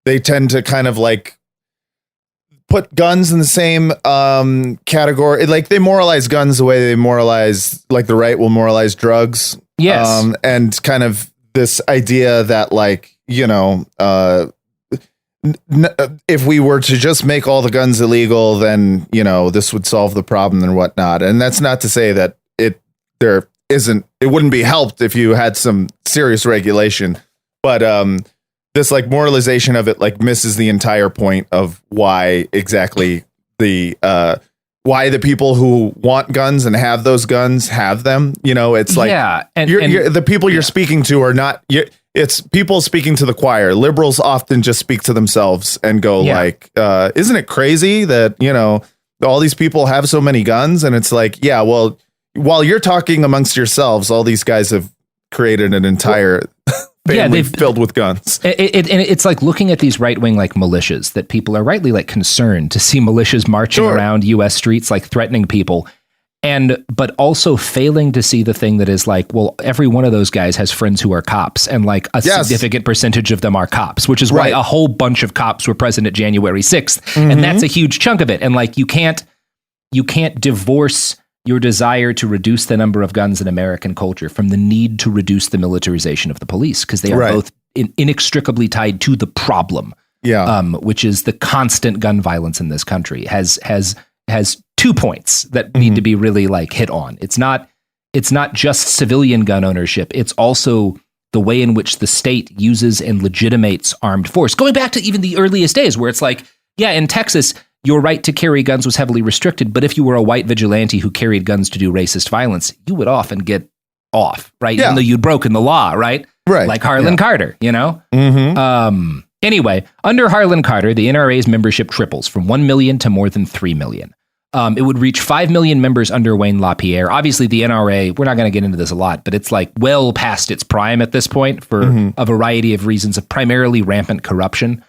R: they tend to kind of like put guns in the same category. Like they moralize guns the way they moralize, like the right will moralize drugs.
P: Yes,
R: and kind of this idea that like, you know, if we were to just make all the guns illegal, then, you know, this would solve the problem and whatnot. And that's not to say that it wouldn't be helped if you had some serious regulation, but this like moralization of it like misses the entire point of why exactly why the people who want guns and have those guns have them. You know, it's like, and the people you're speaking to are not, it's people speaking to the choir. Liberals often just speak to themselves and go like, isn't it crazy that, you know, all these people have so many guns? And it's like, yeah, well, while you're talking amongst yourselves, all these guys have created an entire family filled with guns.
P: It's like looking at these right-wing like militias that people are rightly like concerned to see militias marching around U.S. streets, like threatening people. But also failing to see the thing that is like, well, every one of those guys has friends who are cops, and like a significant percentage of them are cops, which is why a whole bunch of cops were present at January 6th. And that's a huge chunk of it. And like, you can't divorce your desire to reduce the number of guns in American culture from the need to reduce the militarization of the police, because they are both inextricably tied to the problem, which is the constant gun violence in this country has 2 points that need to be really like hit on. It's not just civilian gun ownership. It's also the way in which the state uses and legitimates armed force. Going back to even the earliest days where it's like, yeah, in Texas, your right to carry guns was heavily restricted, but if you were a white vigilante who carried guns to do racist violence, you would often get off, right? Even though you'd broken the law, right?
R: Right.
P: Like Harlon Carter, you know? Anyway, under Harlon Carter, the NRA's membership triples from 1 million to more than 3 million. It would reach 5 million members under Wayne LaPierre. Obviously, the NRA, we're not going to get into this a lot, but it's like well past its prime at this point for a variety of reasons of primarily rampant corruption.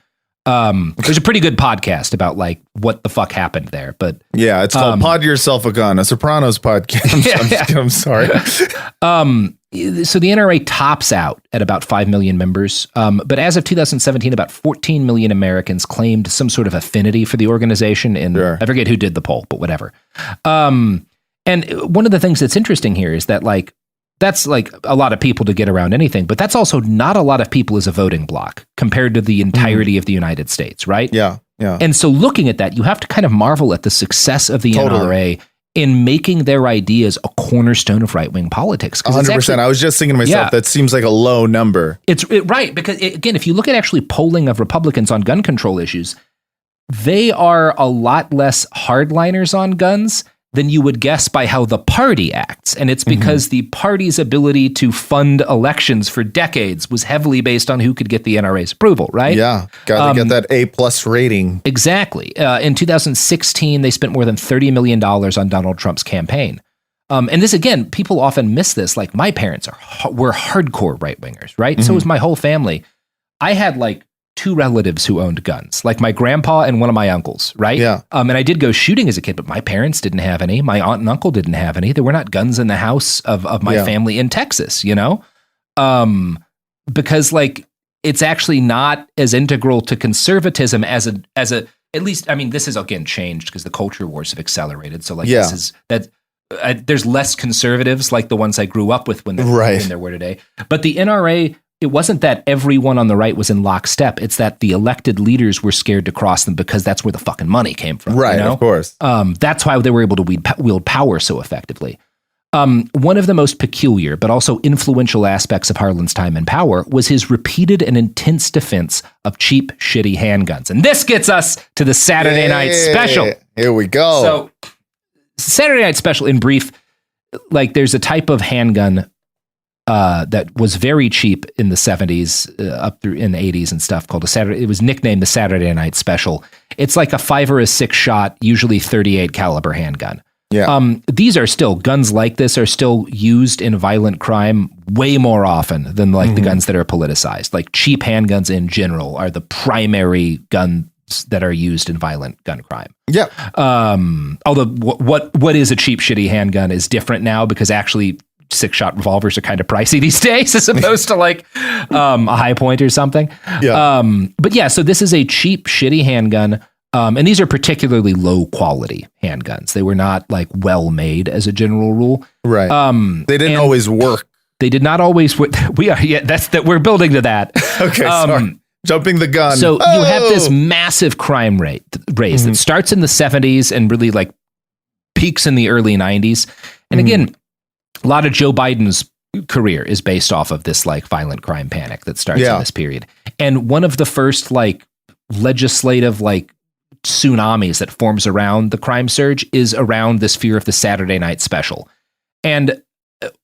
P: There's a pretty good podcast about like what the fuck happened there, but
R: yeah, it's called Pod Yourself a Gun, a Sopranos podcast. I'm sorry.
P: So the NRA tops out at about 5 million members. But as of 2017, about 14 million Americans claimed some sort of affinity for the organization. I forget who did the poll, but whatever. And And one of the things that's interesting here is that like, that's like a lot of people to get around anything, but that's also not a lot of people as a voting bloc compared to the entirety of the United States, right?
R: Yeah, yeah.
P: And so looking at that, you have to kind of marvel at the success of the NRA in making their ideas a cornerstone of right-wing politics.
R: 100%. I was just thinking to myself, that seems like a low number.
P: Right, because again, if you look at actually polling of Republicans on gun control issues, they are a lot less hardliners on guns than you would guess by how the party acts. And it's because the party's ability to fund elections for decades was heavily based on who could get the NRA's approval, right?
R: Yeah, got to get that A+ rating.
P: Exactly. In 2016, they spent more than $30 million on Donald Trump's campaign. And this, again, people often miss this. Like, my parents were hardcore right-wingers, right? So was my whole family. I had like 2 relatives who owned guns, like my grandpa and one of my uncles, right?
R: Yeah.
P: And I did go shooting as a kid, but my parents didn't have any. My aunt and uncle didn't have any. There were not guns in the house of my family in Texas, you know? Because like, it's actually not as integral to conservatism as a, at least, I mean, this is again changed because the culture wars have accelerated. So like, this is that there's less conservatives like the ones I grew up with when there were today. But the NRA, it wasn't that everyone on the right was in lockstep. It's that the elected leaders were scared to cross them because that's where the fucking money came from.
R: Right,
P: you know?
R: of course.
P: That's why they were able to wield power so effectively. One of the most peculiar but also influential aspects of Harlan's time in power was his repeated and intense defense of cheap, shitty handguns. And this gets us to the Saturday Night Special.
R: Here we go.
P: So Saturday Night Special, in brief, like there's a type of handgun that was very cheap in the 70s up through in the 80s and stuff called it was nicknamed the Saturday Night Special. It's like a 5 or a 6 shot, usually 38 caliber handgun.
R: Yeah.
P: These are still, guns like this are still used in violent crime way more often than like the guns that are politicized. Like cheap handguns in general are the primary guns that are used in violent gun crime.
R: Yeah.
P: Although what is a cheap, shitty handgun is different now because actually 6-shot revolvers are kind of pricey these days as opposed to like a High Point or something.
R: Yeah.
P: But yeah, so this is a cheap, shitty handgun. And these are particularly low quality handguns. They were not like well made as a general rule.
R: Right. They didn't always work.
P: They did not always work. We're building to that.
R: Okay. Sorry. Jumping the gun.
P: So you have this massive crime rate that starts in the 70s and really like peaks in the early 90s. And again, a lot of Joe Biden's career is based off of this like violent crime panic that starts in this period. And one of the first like legislative like tsunamis that forms around the crime surge is around this fear of the Saturday Night Special. And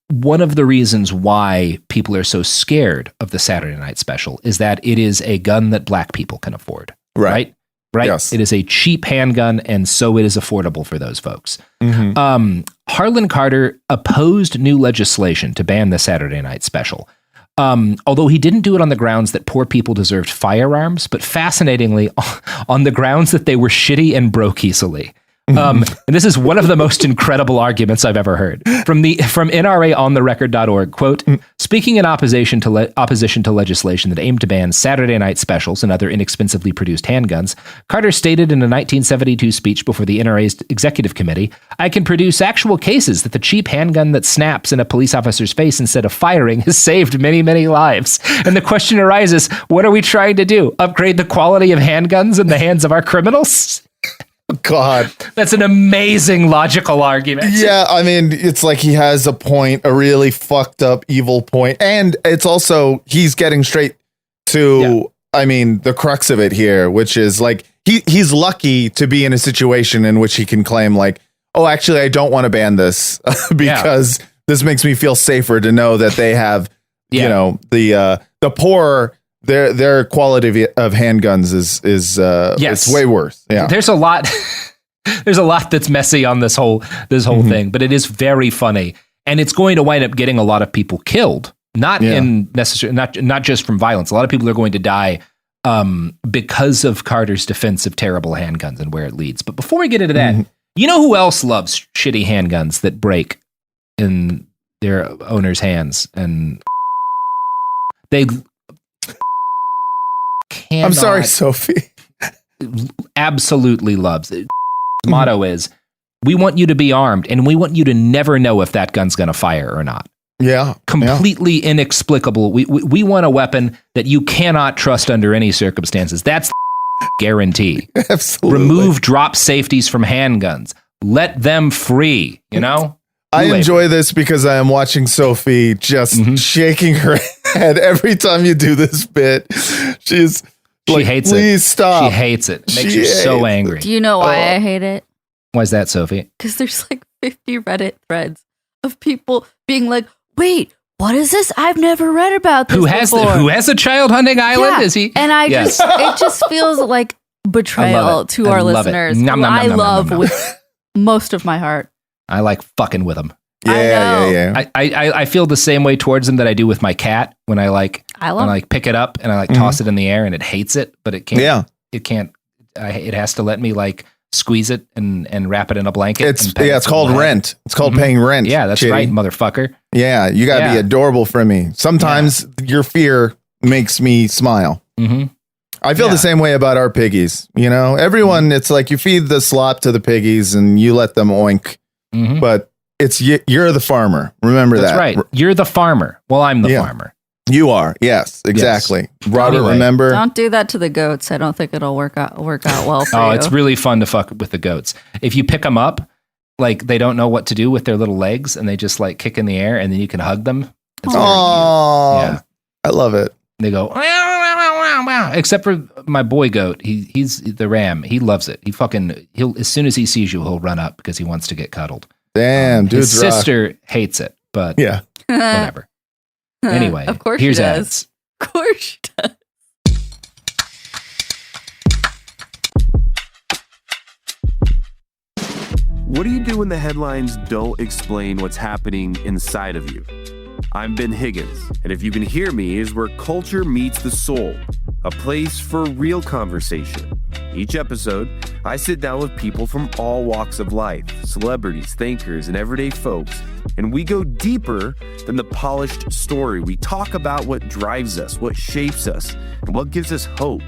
P: one of the reasons why people are so scared of the Saturday Night Special is that it is a gun that black people can afford. Right? Yes. It is a cheap handgun, and so it is affordable for those folks. Harlon Carter opposed new legislation to ban the Saturday Night Special. Although he didn't do it on the grounds that poor people deserved firearms, but fascinatingly, on the grounds that they were shitty and broke easily. And this is one of the most incredible arguments I've ever heard from NRAontherecord.org. Quote, speaking in opposition to legislation that aimed to ban Saturday night specials and other inexpensively produced handguns, Carter stated in a 1972 speech before the NRA's executive committee, I can produce actual cases that the cheap handgun that snaps in a police officer's face instead of firing has saved many, many lives. And the question arises, what are we trying to do? Upgrade the quality of handguns in the hands of our criminals?
R: God,
P: that's an amazing logical argument.
R: Yeah, I mean, it's like he has a point, a really fucked up evil point, and it's also he's getting straight to, I mean, the crux of it here, which is like he's lucky to be in a situation in which he can claim like, oh, actually, I don't want to ban this because this makes me feel safer to know that they have, you know, the poor. Their quality of handguns is it's way worse. Yeah,
P: there's a lot that's messy on this whole thing, but it is very funny, and it's going to wind up getting a lot of people killed. Not just from violence. A lot of people are going to die because of Carter's defense of terrible handguns and where it leads. But before we get into that, you know who else loves shitty handguns that break in their owner's hands and they.
R: I'm sorry, Sophie.
P: Absolutely loves it. His motto is, We want you to be armed, and we want you to never know if that gun's going to fire or not.
R: Yeah.
P: Completely inexplicable. We want a weapon that you cannot trust under any circumstances. That's the guarantee.
R: Absolutely.
P: Remove drop safeties from handguns. Let them free, you know?
R: I enjoy this because I am watching Sophie just shaking her head every time you do this bit. She hates it. Please stop.
P: She hates it. It makes her so angry.
Q: Do you know why I hate it?
P: Why is that, Sophie?
Q: Because there's like 50 Reddit threads of people being like, wait, what is this? I've never read about this before.
P: Who has a child hunting island?
Q: Yeah.
P: Is he?
Q: And it just feels like betrayal to our listeners. I love with most of my heart.
P: I like fucking with them.
R: Yeah.
P: I feel the same way towards them that I do with my cat when I pick it up and I toss it in the air and it hates it, but it can't. Yeah. It can't. It has to let me squeeze it and wrap it in a blanket.
R: It's called rent. It's called paying rent.
P: Yeah, that's right, motherfucker.
R: Yeah, you gotta be adorable for me. Sometimes your fear makes me smile.
P: Mm-hmm.
R: I feel the same way about our piggies. You know, everyone, it's like you feed the slop to the piggies and you let them oink, but it's you're the farmer. Remember that.
P: That's right. You're the farmer. Well, I'm the farmer.
R: You are. Yes, exactly. Yes. Robert, remember?
Q: Don't do that to the goats. I don't think it'll work out well for you.
P: Oh, it's really fun to fuck with the goats. If you pick them up, they don't know what to do with their little legs and they just kick in the air and then you can hug them.
R: Oh, yeah. I love it.
P: They go, wow, wow, wow, wow. Except for my boy goat. He's the ram. He loves it. He'll as soon as he sees you, he'll run up because he wants to get cuddled.
R: Damn, dude.
P: His sister hates it, but whatever. Anyway,
Q: of course
P: here's
Q: she does.
P: ads.
Q: Of course she does.
S: What do you do when the headlines don't explain what's happening inside of you? I'm Ben Higgins, and if you can hear me, is where culture meets the soul, a place for real conversation. Each episode, I sit down with people from all walks of life, celebrities, thinkers, and everyday folks, and we go deeper than the polished story. We talk about what drives us, what shapes us, and what gives us hope.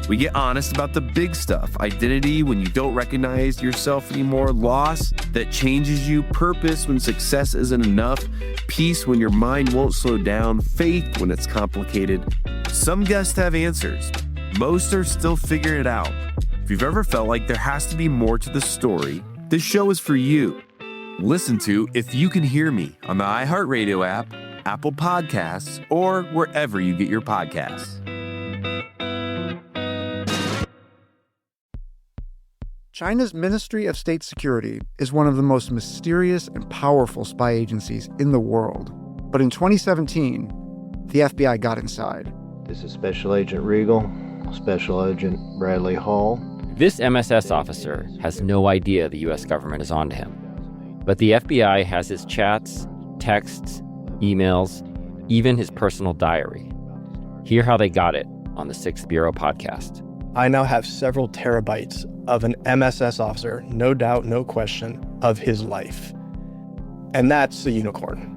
S: We get honest about the big stuff: identity when you don't recognize yourself anymore, loss that changes you, purpose when success isn't enough, peace when your mind won't slow down, faith when it's complicated. Some guests have answers. Most are still figuring it out. If you've ever felt like there has to be more to the story, this show is for you. Listen to If You Can Hear Me on the iHeartRadio app, Apple Podcasts, or wherever you get your podcasts.
I: China's Ministry of State Security is one of the most mysterious and powerful spy agencies in the world. But in 2017, the FBI got inside.
H: This is Special Agent Regal, Special Agent Bradley Hall.
J: This MSS officer has no idea the U.S. government is onto him. But the FBI has his chats, texts, emails, even his personal diary. Hear how they got it on the 6th Bureau podcast.
X: I now have several terabytes of an MSS officer, no doubt, no question, of his life. And that's a unicorn.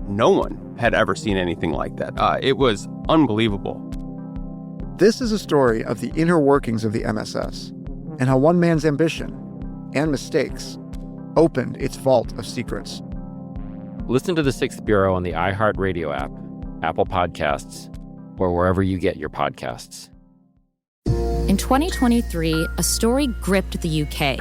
Y: No one had ever seen anything like that. It was unbelievable.
I: This is a story of the inner workings of the MSS and how one man's ambition and mistakes opened its vault of secrets.
J: Listen to the 6th Bureau on the iHeartRadio app, Apple Podcasts, or wherever you get your podcasts.
D: In 2023, a story gripped the UK,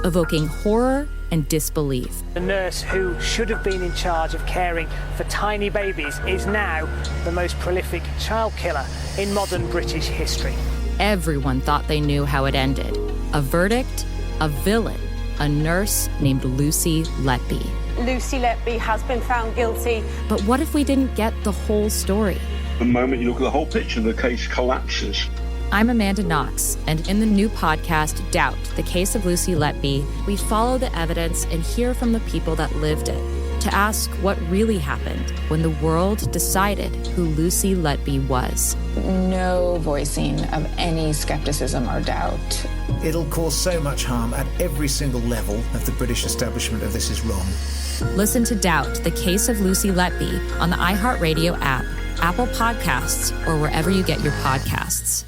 D: evoking horror and disbelief.
T: The nurse who should have been in charge of caring for tiny babies is now the most prolific child killer in modern British history.
D: Everyone thought they knew how it ended. A verdict, a villain, a nurse named Lucy Letby.
U: Lucy Letby has been found guilty.
D: But what if we didn't get the whole story?
F: The moment you look at the whole picture, the case collapses.
D: I'm Amanda Knox, and in the new podcast, Doubt, the Case of Lucy Letby, we follow the evidence and hear from the people that lived it to ask what really happened when the world decided who Lucy Letby was.
G: No voicing of any skepticism or doubt.
V: It'll cause so much harm at every single level of the British establishment of this is wrong.
D: Listen to Doubt, the Case of Lucy Letby on the iHeartRadio app, Apple Podcasts, or wherever you get your podcasts.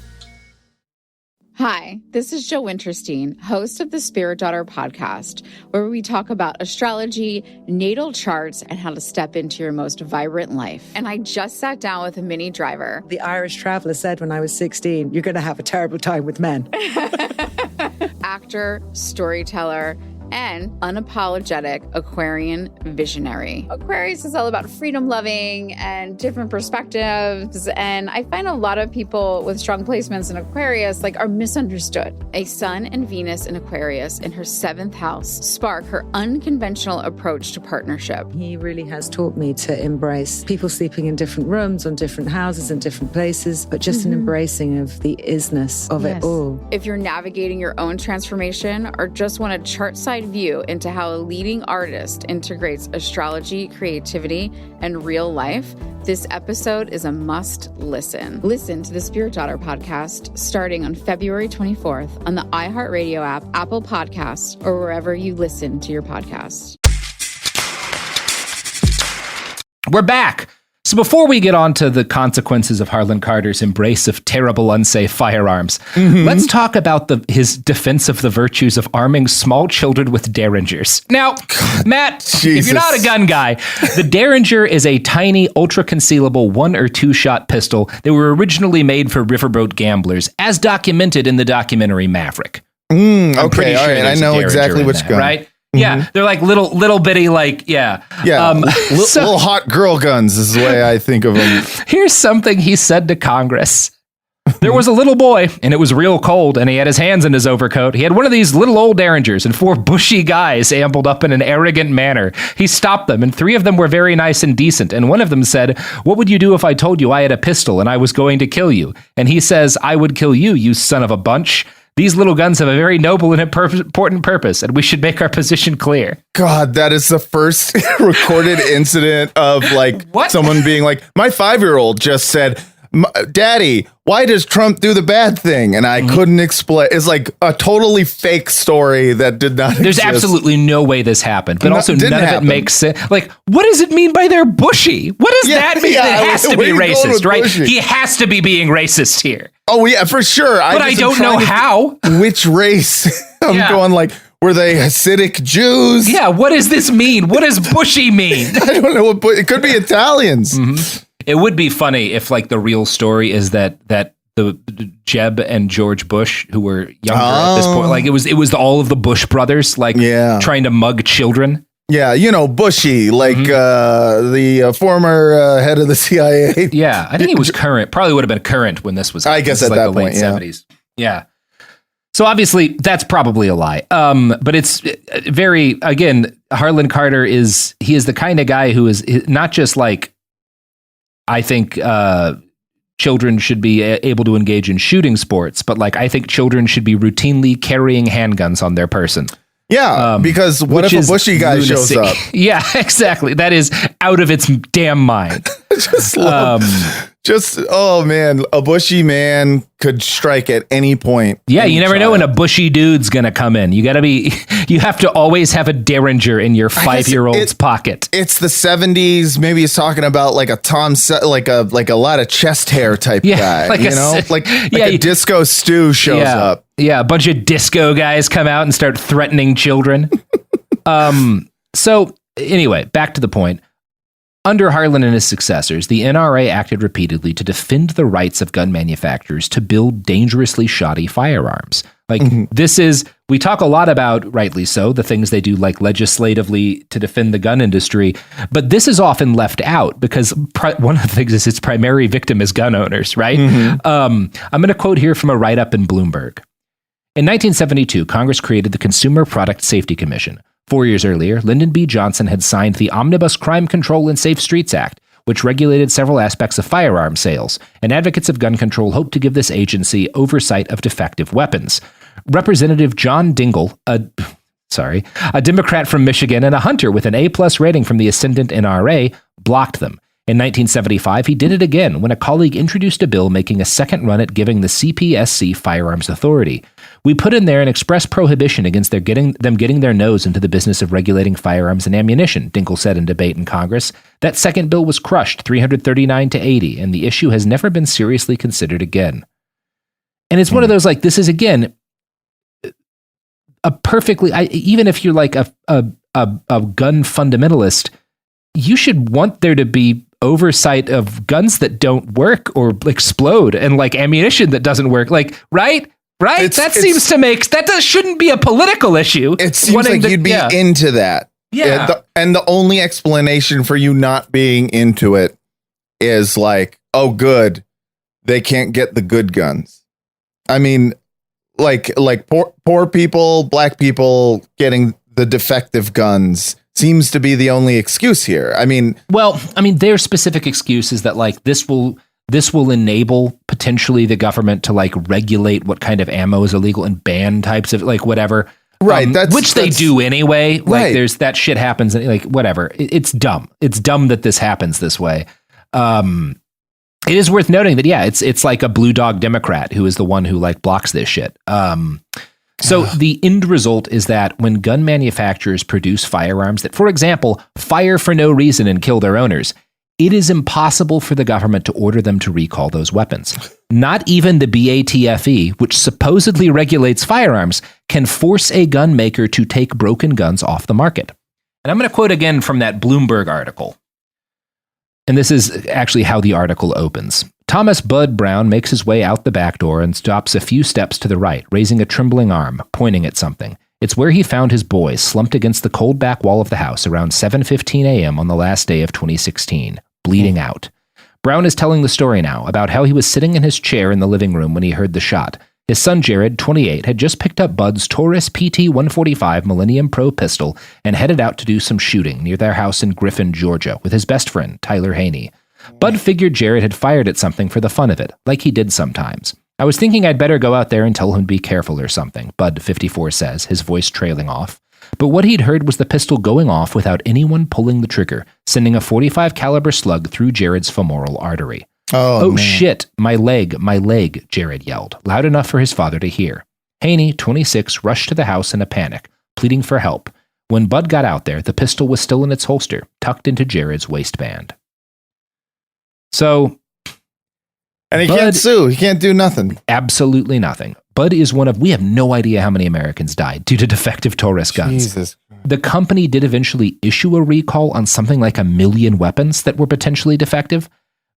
B: Hi, this is Jo Winterstein, host of the Spirit Daughter podcast, where we talk about astrology, natal charts, and how to step into your most vibrant life. And I just sat down with a Minnie Driver.
W: The Irish traveller said when I was 16, you're going to have a terrible time with men.
B: Actor, storyteller, and unapologetic Aquarian visionary. Aquarius is all about freedom loving and different perspectives. And I find a lot of people with strong placements in Aquarius are misunderstood. A Sun and Venus in Aquarius in her 7th house spark her unconventional approach to partnership.
W: He really has taught me to embrace people sleeping in different rooms, on different houses, in different places, but just an embracing of the isness of it all.
B: If you're navigating your own transformation or just want a chart side view into how a leading artist integrates astrology, creativity, and real life, this episode is a must listen. Listen to the Spirit Daughter podcast starting on February 24th on the iHeartRadio app, Apple Podcasts, or wherever you listen to your podcasts.
P: We're back. So before we get on to the consequences of Harlon Carter's embrace of terrible, unsafe firearms, let's talk about his defense of the virtues of arming small children with derringers. Now, Matt, if you're not a gun guy, the derringer is a tiny, ultra-concealable 1 or 2 shot pistol that were originally made for riverboat gamblers, as documented in the documentary Maverick.
R: Okay, all right, I know exactly which gun.
P: Right? Yeah, they're like little bitty, little
R: hot girl guns is the way I think of them.
P: Here's something he said to Congress. There was a little boy, and it was real cold, and he had his hands in his overcoat. He had one of these little old derringers, and 4 bushy guys ambled up in an arrogant manner. He stopped them, and 3 of them were very nice and decent, and one of them said, "What would you do if I told you I had a pistol and I was going to kill you?" And he says, "I would kill you, you son of a bunch. These little guns have a very noble and important purpose, and we should make our position clear."
R: God, that is the first recorded incident of someone being like, my 5-year-old just said, "Daddy, why does Trump do the bad thing?" And I couldn't explain. It's like a totally fake story that did not
P: There's
R: exist.
P: absolutely no way this happened, but also none of it makes sense. What does it mean by they're bushy? What does that mean? It has to be racist, right?
R: Bushy?
P: He has to be being racist here.
R: Oh, yeah, for sure.
P: But I don't know how.
R: Which race? I'm going were they Hasidic Jews?
P: Yeah, what does this mean? What does bushy mean?
R: I don't know. It could be Italians.
P: It would be funny if the real story is that the Jeb and George Bush, who were younger at this point, it was all of the Bush brothers trying to mug children.
R: Yeah, Bushy, the former head of the CIA.
P: Yeah, I think he was current. Probably would have been current when this was.
R: I guess at that
P: the
R: point,
P: late 70s. Yeah. So obviously that's probably a lie. But it's very, again, Harlon Carter is the kind of guy who is not just I think children should be able to engage in shooting sports, but I think children should be routinely carrying handguns on their person.
R: Yeah, because what if a bushy guy shows up?
P: Yeah, exactly. That is out of its damn mind.
R: Oh man, a bushy man could strike at any point.
P: Yeah, you never know when a bushy dude's gonna come in. You have to always have a derringer in your 5-year-old's pocket.
R: It's the 70s. Maybe he's talking about a a lot of chest hair type guy. A disco stew shows up.
P: Yeah, a bunch of disco guys come out and start threatening children. So anyway, back to the point. Under Harlon and his successors, the NRA acted repeatedly to defend the rights of gun manufacturers to build dangerously shoddy firearms. We talk a lot about, rightly so, the things they do legislatively to defend the gun industry, but this is often left out because one of the things is its primary victim is gun owners, right? I'm going to quote here from a write-up in Bloomberg. In 1972, Congress created the Consumer Product Safety Commission. 4 years earlier, Lyndon B. Johnson had signed the Omnibus Crime Control and Safe Streets Act, which regulated several aspects of firearm sales, and advocates of gun control hoped to give this agency oversight of defective weapons. Representative John Dingell, a Democrat from Michigan and a hunter with an A+ rating from the ascendant NRA, blocked them. In 1975, he did it again when a colleague introduced a bill making a second run at giving the CPSC firearms authority. We put in there an express prohibition against them getting their nose into the business of regulating firearms and ammunition, Dingell said in debate in Congress. That second bill was crushed 339 to 80, and the issue has never been seriously considered again. And it's one of those, like, this is, again, a perfectly, even if you're like a gun fundamentalist, you should want there to be oversight of guns that don't work or explode and like ammunition that doesn't work. Like, right? That shouldn't be a political issue.
R: It seems like you'd be into that.
P: Yeah.
R: And the only explanation for you not being into it is like, oh, good, they can't get the good guns. I mean, like poor people, black people getting the defective guns seems to be the only excuse here. I mean,
P: their specific excuse is that like this will enable potentially the government to like regulate what kind of ammo is illegal and ban types of like whatever.
R: Right.
P: Which they do anyway. Like right. There's that shit happens and like whatever. It's dumb. It's dumb that this happens this way. It is worth noting that, yeah, it's like a blue dog Democrat who is the one who like blocks this shit. So the end result is that when gun manufacturers produce firearms that, for example, fire for no reason and kill their owners, it is impossible for the government to order them to recall those weapons. Not even the BATFE, which supposedly regulates firearms, can force a gun maker to take broken guns off the market. And I'm going to quote again from that Bloomberg article. And this is actually how the article opens. Thomas Bud Brown makes his way out the back door and stops a few steps to the right, raising a trembling arm, pointing at something. It's where he found his boys slumped against the cold back wall of the house around 7:15 a.m. on the last day of 2016, bleeding out. Brown is telling the story now about how he was sitting in his chair in the living room when he heard the shot. His son Jared, 28, had just picked up Bud's Taurus PT-145 Millennium Pro pistol and headed out to do some shooting near their house in Griffin, Georgia, with his best friend, Tyler Haney. Bud figured Jared had fired at something for the fun of it, like he did sometimes. I was thinking I'd better go out there and tell him to be careful or something, Bud 54 says, his voice trailing off. But what he'd heard was the pistol going off without anyone pulling the trigger, sending a .45 caliber slug through Jared's femoral artery. Oh shit, my leg, Jared yelled, loud enough for his father to hear. Haney, 26, rushed to the house in a panic, pleading for help. When Bud got out there, the pistol was still in its holster, tucked into Jared's waistband. So...
R: And he can't sue. He can't do nothing.
P: Absolutely nothing. Bud is we have no idea how many Americans died due to defective Taurus guns.
R: Jesus.
P: The company did eventually issue a recall on something like 1 million weapons that were potentially defective,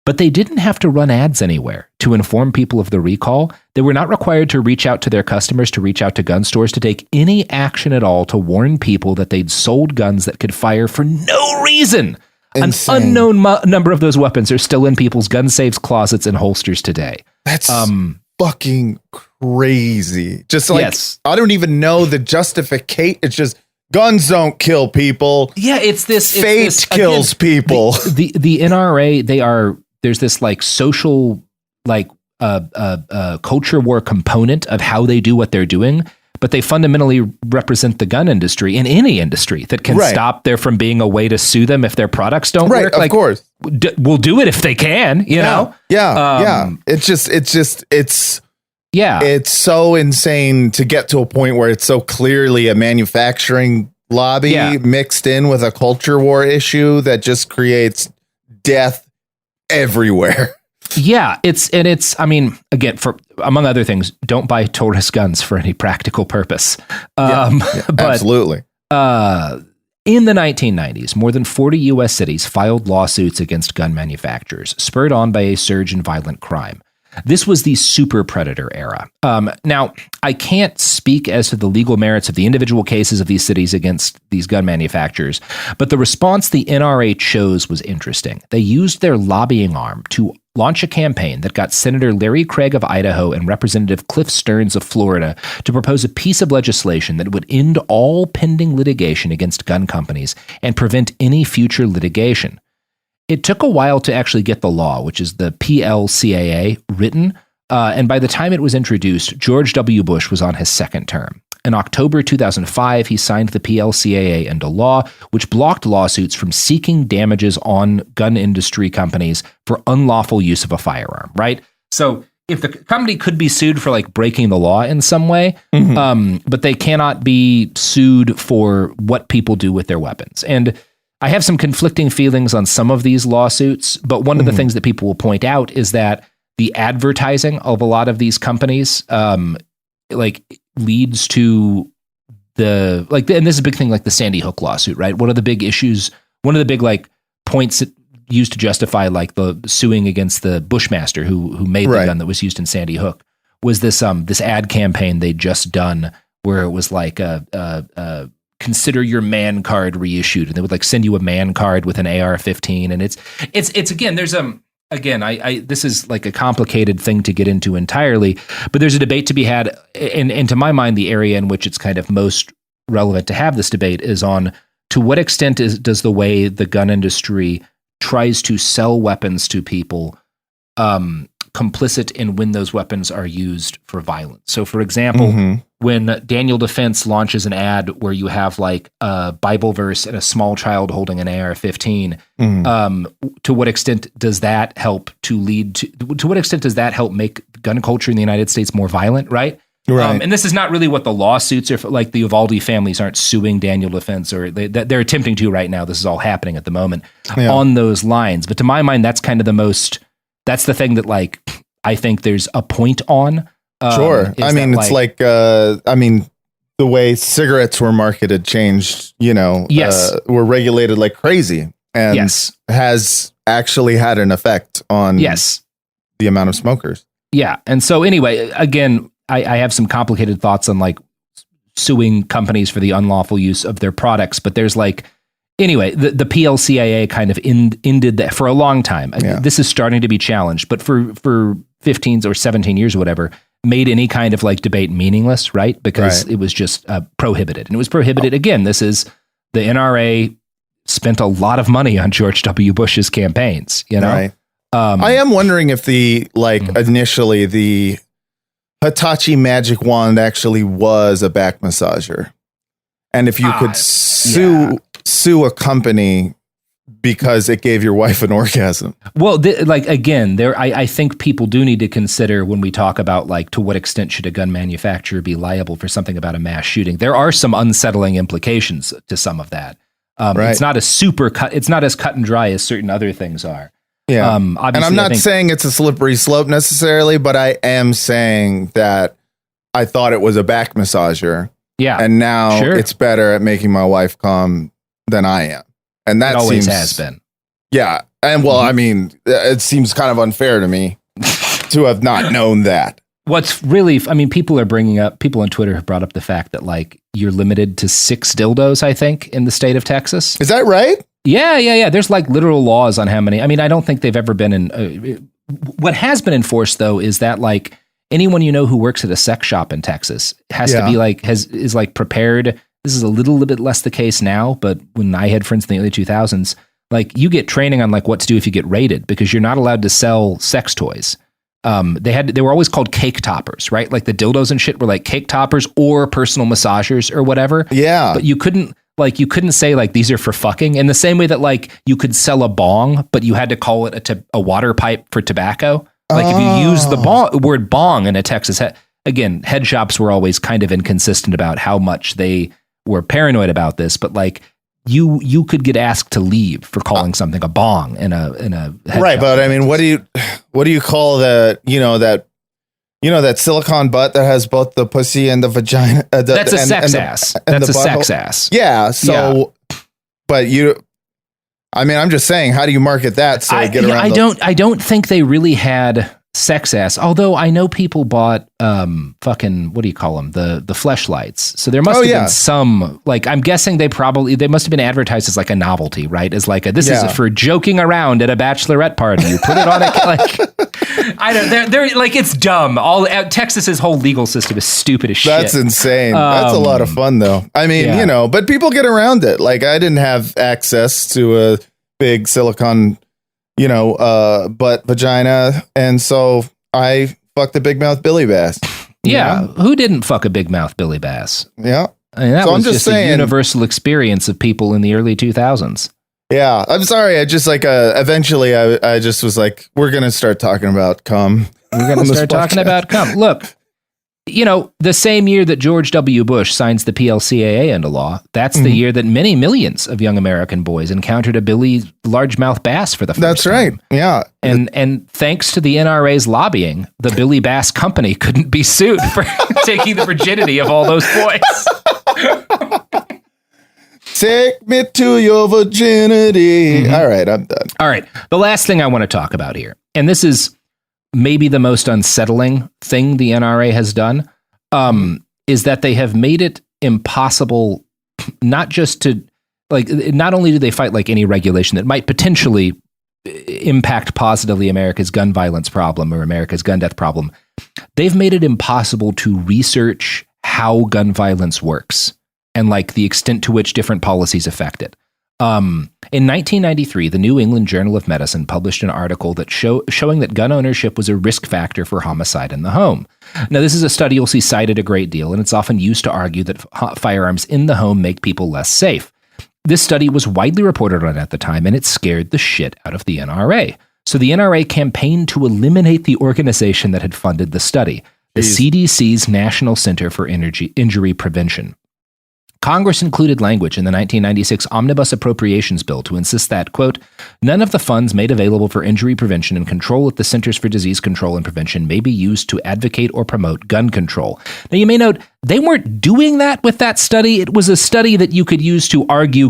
P: but they didn't have to run ads anywhere to inform people of the recall. They were not required to reach out to their customers, to reach out to gun stores, to take any action at all to warn people that they'd sold guns that could fire for no reason. Insane. An unknown number of those weapons are still in people's gun safes, closets, and holsters today.
R: That's fucking crazy. Just like, yes. I don't even know the justification. It's just guns don't kill people.
P: Yeah, it's this.
R: Fate kills people.
P: The NRA, there's this like social, like culture war component of how they do what they're doing. But they fundamentally represent the gun industry in any industry that can stop there from being a way to sue them if their products don't work.
R: Of course.
P: We'll do it if they can, you know?
R: Yeah. It's so insane to get to a point where it's so clearly a manufacturing lobby mixed in with a culture war issue that just creates death everywhere.
P: Yeah, I mean, again, for among other things, don't buy Taurus guns for any practical purpose.
R: But, absolutely.
P: In the 1990s, more than 40 U.S. cities filed lawsuits against gun manufacturers, spurred on by a surge in violent crime. This was the super predator era. Now, I can't speak as to the legal merits of the individual cases of these cities against these gun manufacturers, but the response the NRA chose was interesting. They used their lobbying arm to launch a campaign that got Senator Larry Craig of Idaho and Representative Cliff Stearns of Florida to propose a piece of legislation that would end all pending litigation against gun companies and prevent any future litigation. It took a while to actually get the law, which is the PLCAA, written, and by the time it was introduced, George W. Bush was on his second term. In October 2005, he signed the PLCAA into law, which blocked lawsuits from seeking damages on gun industry companies for unlawful use of a firearm, right? So if the company could be sued for like breaking the law in some way, but they cannot be sued for what people do with their weapons. And I have some conflicting feelings on some of these lawsuits, but one of the things that people will point out is that the advertising of a lot of these companies, like leads to and this is a big thing, like the Sandy Hook lawsuit, right? One of the big issues, one of the big like points that used to justify like the suing against the Bushmaster who made the gun that was used in Sandy Hook was this ad campaign they'd just done where it was like consider your man card reissued, and they would like send you a man card with an AR-15, and it's again, there's again, this is like a complicated thing to get into entirely, but there's a debate to be had, and to my mind, the area in which it's kind of most relevant to have this debate is on to what extent does the way the gun industry tries to sell weapons to people complicit in when those weapons are used for violence. So, for example, when Daniel Defense launches an ad where you have like a Bible verse and a small child holding an AR-15, to what extent does that help to what extent does that help make gun culture in the United States more violent, right? Right. And this is not really what the lawsuits are for. Like the Uvalde families aren't suing Daniel Defense, or they're attempting to right now. This is all happening at the moment on those lines. But to my mind, that's kind of that's the thing that like I think there's a point on.
R: Sure. I mean, it's like the way cigarettes were marketed changed, were regulated like crazy, and has actually had an effect on the amount of smokers. Yeah.
P: And so anyway, again, I have some complicated thoughts on like suing companies for the unlawful use of their products, but there's like, anyway, the PLCAA kind of ended that for a long time. Yeah. This is starting to be challenged, but for 15 or 17 years or whatever, made any kind of like debate meaningless, right? Because it was just prohibited. And it was prohibited. Again, this is the NRA spent a lot of money on George W. Bush's campaigns, Right.
R: I am wondering if initially the Hitachi magic wand actually was a back massager. And if you could sue a company because it gave your wife an orgasm.
P: Well, I think people do need to consider when we talk about like to what extent should a gun manufacturer be liable for something about a mass shooting. There are some unsettling implications to some of that. It's not it's not as cut and dry as certain other things are.
R: Yeah. And I'm not saying it's a slippery slope necessarily, but I am saying that I thought it was a back massager.
P: Yeah.
R: And now it's better at making my wife calm than I am. And that
P: always has been.
R: Yeah. And well, I mean, it seems kind of unfair to me to have not known that.
P: What's really, people on Twitter have brought up the fact that like you're limited to 6 dildos, I think, in the state of Texas.
R: Is that right?
P: Yeah. There's like literal laws on how many. I mean, I don't think they've ever been in. What has been enforced though is that like anyone who works at a sex shop in Texas has to be like is like prepared. This is a little bit less the case now, but when I had friends in the early 2000s, like you get training on like what to do if you get raided because you're not allowed to sell sex toys. They were always called cake toppers, right? Like the dildos and shit were like cake toppers or personal massagers or whatever.
R: Yeah.
P: But you couldn't say like these are for fucking in the same way that like you could sell a bong, but you had to call it a water pipe for tobacco. Like if you use the word bong in a Texas head shops were always kind of inconsistent about how much they were paranoid about this, but like you could get asked to leave for calling something a bong in a head
R: right.
P: shop.
R: But I mean, what do you call that silicone butt that has both the pussy and the vagina?
P: That's a sex ass. That's a sex ass.
R: Yeah. So, but I'm just saying, how do you market that? So I
P: don't think they really had sex ass. Although I know people bought fucking, what do you call them? The fleshlights. So there must have been some, like, I'm guessing they must have been advertised as like a novelty, right? As like this is for joking around at a bachelorette party. You put it on they're like, it's dumb. Texas's whole legal system is stupid as shit.
R: That's insane. That's a lot of fun though. I mean, but people get around it. Like I didn't have access to a big silicone butt vagina. And so I fucked a big mouth Billy Bass.
P: Yeah. Who didn't fuck a big mouth Billy Bass?
R: Yeah.
P: I mean, that was just a universsul experience of people in the early 2000s.
R: Yeah. I'm sorry. I just like, eventually I just was like, we're going to start talking about cum.
P: We're going to start talking about cum. Look, the same year that George W. Bush signs the PLCAA into law, that's the year that many millions of young American boys encountered a Billy largemouth bass for the first time.
R: That's right. Yeah.
P: And thanks to the NRA's lobbying, the Billy Bass Company couldn't be sued for taking the virginity of all those boys.
R: Take me to your virginity. All right, I'm done.
P: All right. The last thing I want to talk about here, and this is maybe the most unsettling thing the NRA has done, is that they have made it impossible not just to, not only do they fight any regulation that might potentially impact positively America's gun violence problem or America's gun death problem, they've made it impossible to research how gun violence works and the extent to which different policies affect it. In 1993, the New England Journal of Medicine published an article that showing that gun ownership was a risk factor for homicide in the home. Now, this is a study you'll see cited a great deal, and it's often used to argue that firearms in the home make people less safe. This study was widely reported on at the time, and it scared the shit out of the NRA. So the NRA campaigned to eliminate the organization that had funded the study, the CDC's National Center for Injury Prevention. Congress included language in the 1996 Omnibus Appropriations Bill to insist that, quote, none of the funds made available for injury prevention and control at the Centers for Disease Control and Prevention may be used to advocate or promote gun control. Now, you may note they weren't doing that with that study. It was a study that you could use to argue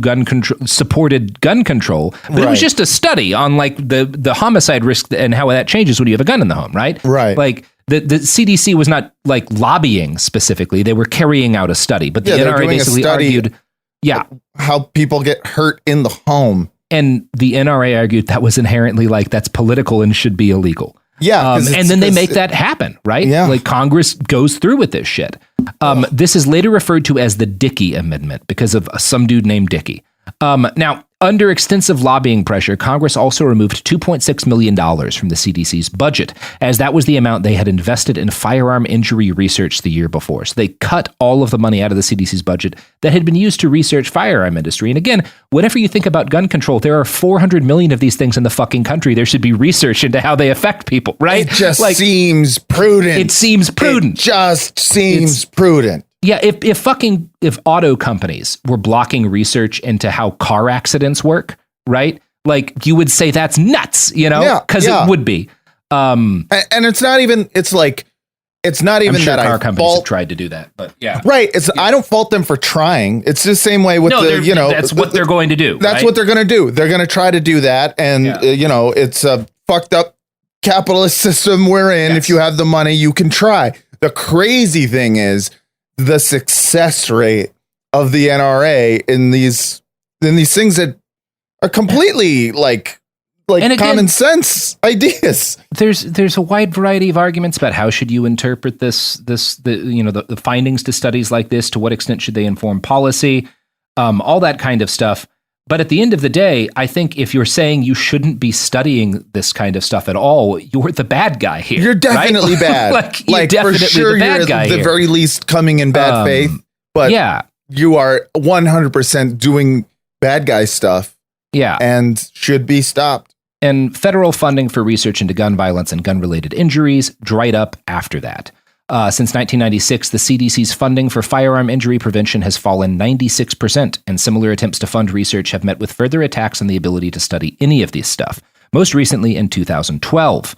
P: supported gun control, but it was just a study on the homicide risk and how that changes when you have a gun in the home, right?
R: Right.
P: The CDC was not lobbying specifically; they were carrying out a study. But the NRA basically argued,
R: how people get hurt in the home,
P: and the NRA argued that was inherently that's political and should be illegal.
R: Yeah,
P: and then they make that happen, right?
R: Yeah,
P: Congress goes through with this shit. This is later referred to as the Dickey Amendment because of some dude named Dickey. Now, under extensive lobbying pressure, Congress also removed $2.6 million from the CDC's budget, as that was the amount they had invested in firearm injury research the year before. So they cut all of the money out of the CDC's budget that had been used to research firearm industry. And again, whenever you think about gun control, there are 400 million of these things in the fucking country. There should be research into how they affect people, right?
R: It just seems prudent.
P: It seems prudent.
R: It just seems prudent.
P: Yeah, if auto companies were blocking research into how car accidents work, right? You would say that's nuts, because it would be.
R: And it's not even. It's not even
P: sure
R: that
P: car companies have tried to do that, but yeah,
R: right. I don't fault them for trying. It's the same way with
P: that's what they're going to do.
R: That's
P: right?
R: what they're going to do. They're going to try to do that, and it's a fucked up capitalist system we're in. Yes. If you have the money, you can try. The crazy thing is the success rate of the NRA in these things that are completely common sense ideas.
P: There's a wide variety of arguments about how should you interpret the findings to studies like this, to what extent should they inform policy, all that kind of stuff. But at the end of the day, I think if you're saying you shouldn't be studying this kind of stuff at all, you're the bad guy here.
R: You're definitely
P: right?
R: bad.
P: You're definitely
R: for sure,
P: the bad
R: you're
P: guy
R: at the
P: here.
R: very least coming in bad faith. But you are 100% doing bad guy stuff.
P: Yeah,
R: and should be stopped.
P: And federal funding for research into gun violence and gun-related injuries dried up after that. Since 1996, the CDC's funding for firearm injury prevention has fallen 96%, and similar attempts to fund research have met with further attacks on the ability to study any of this stuff, most recently in 2012.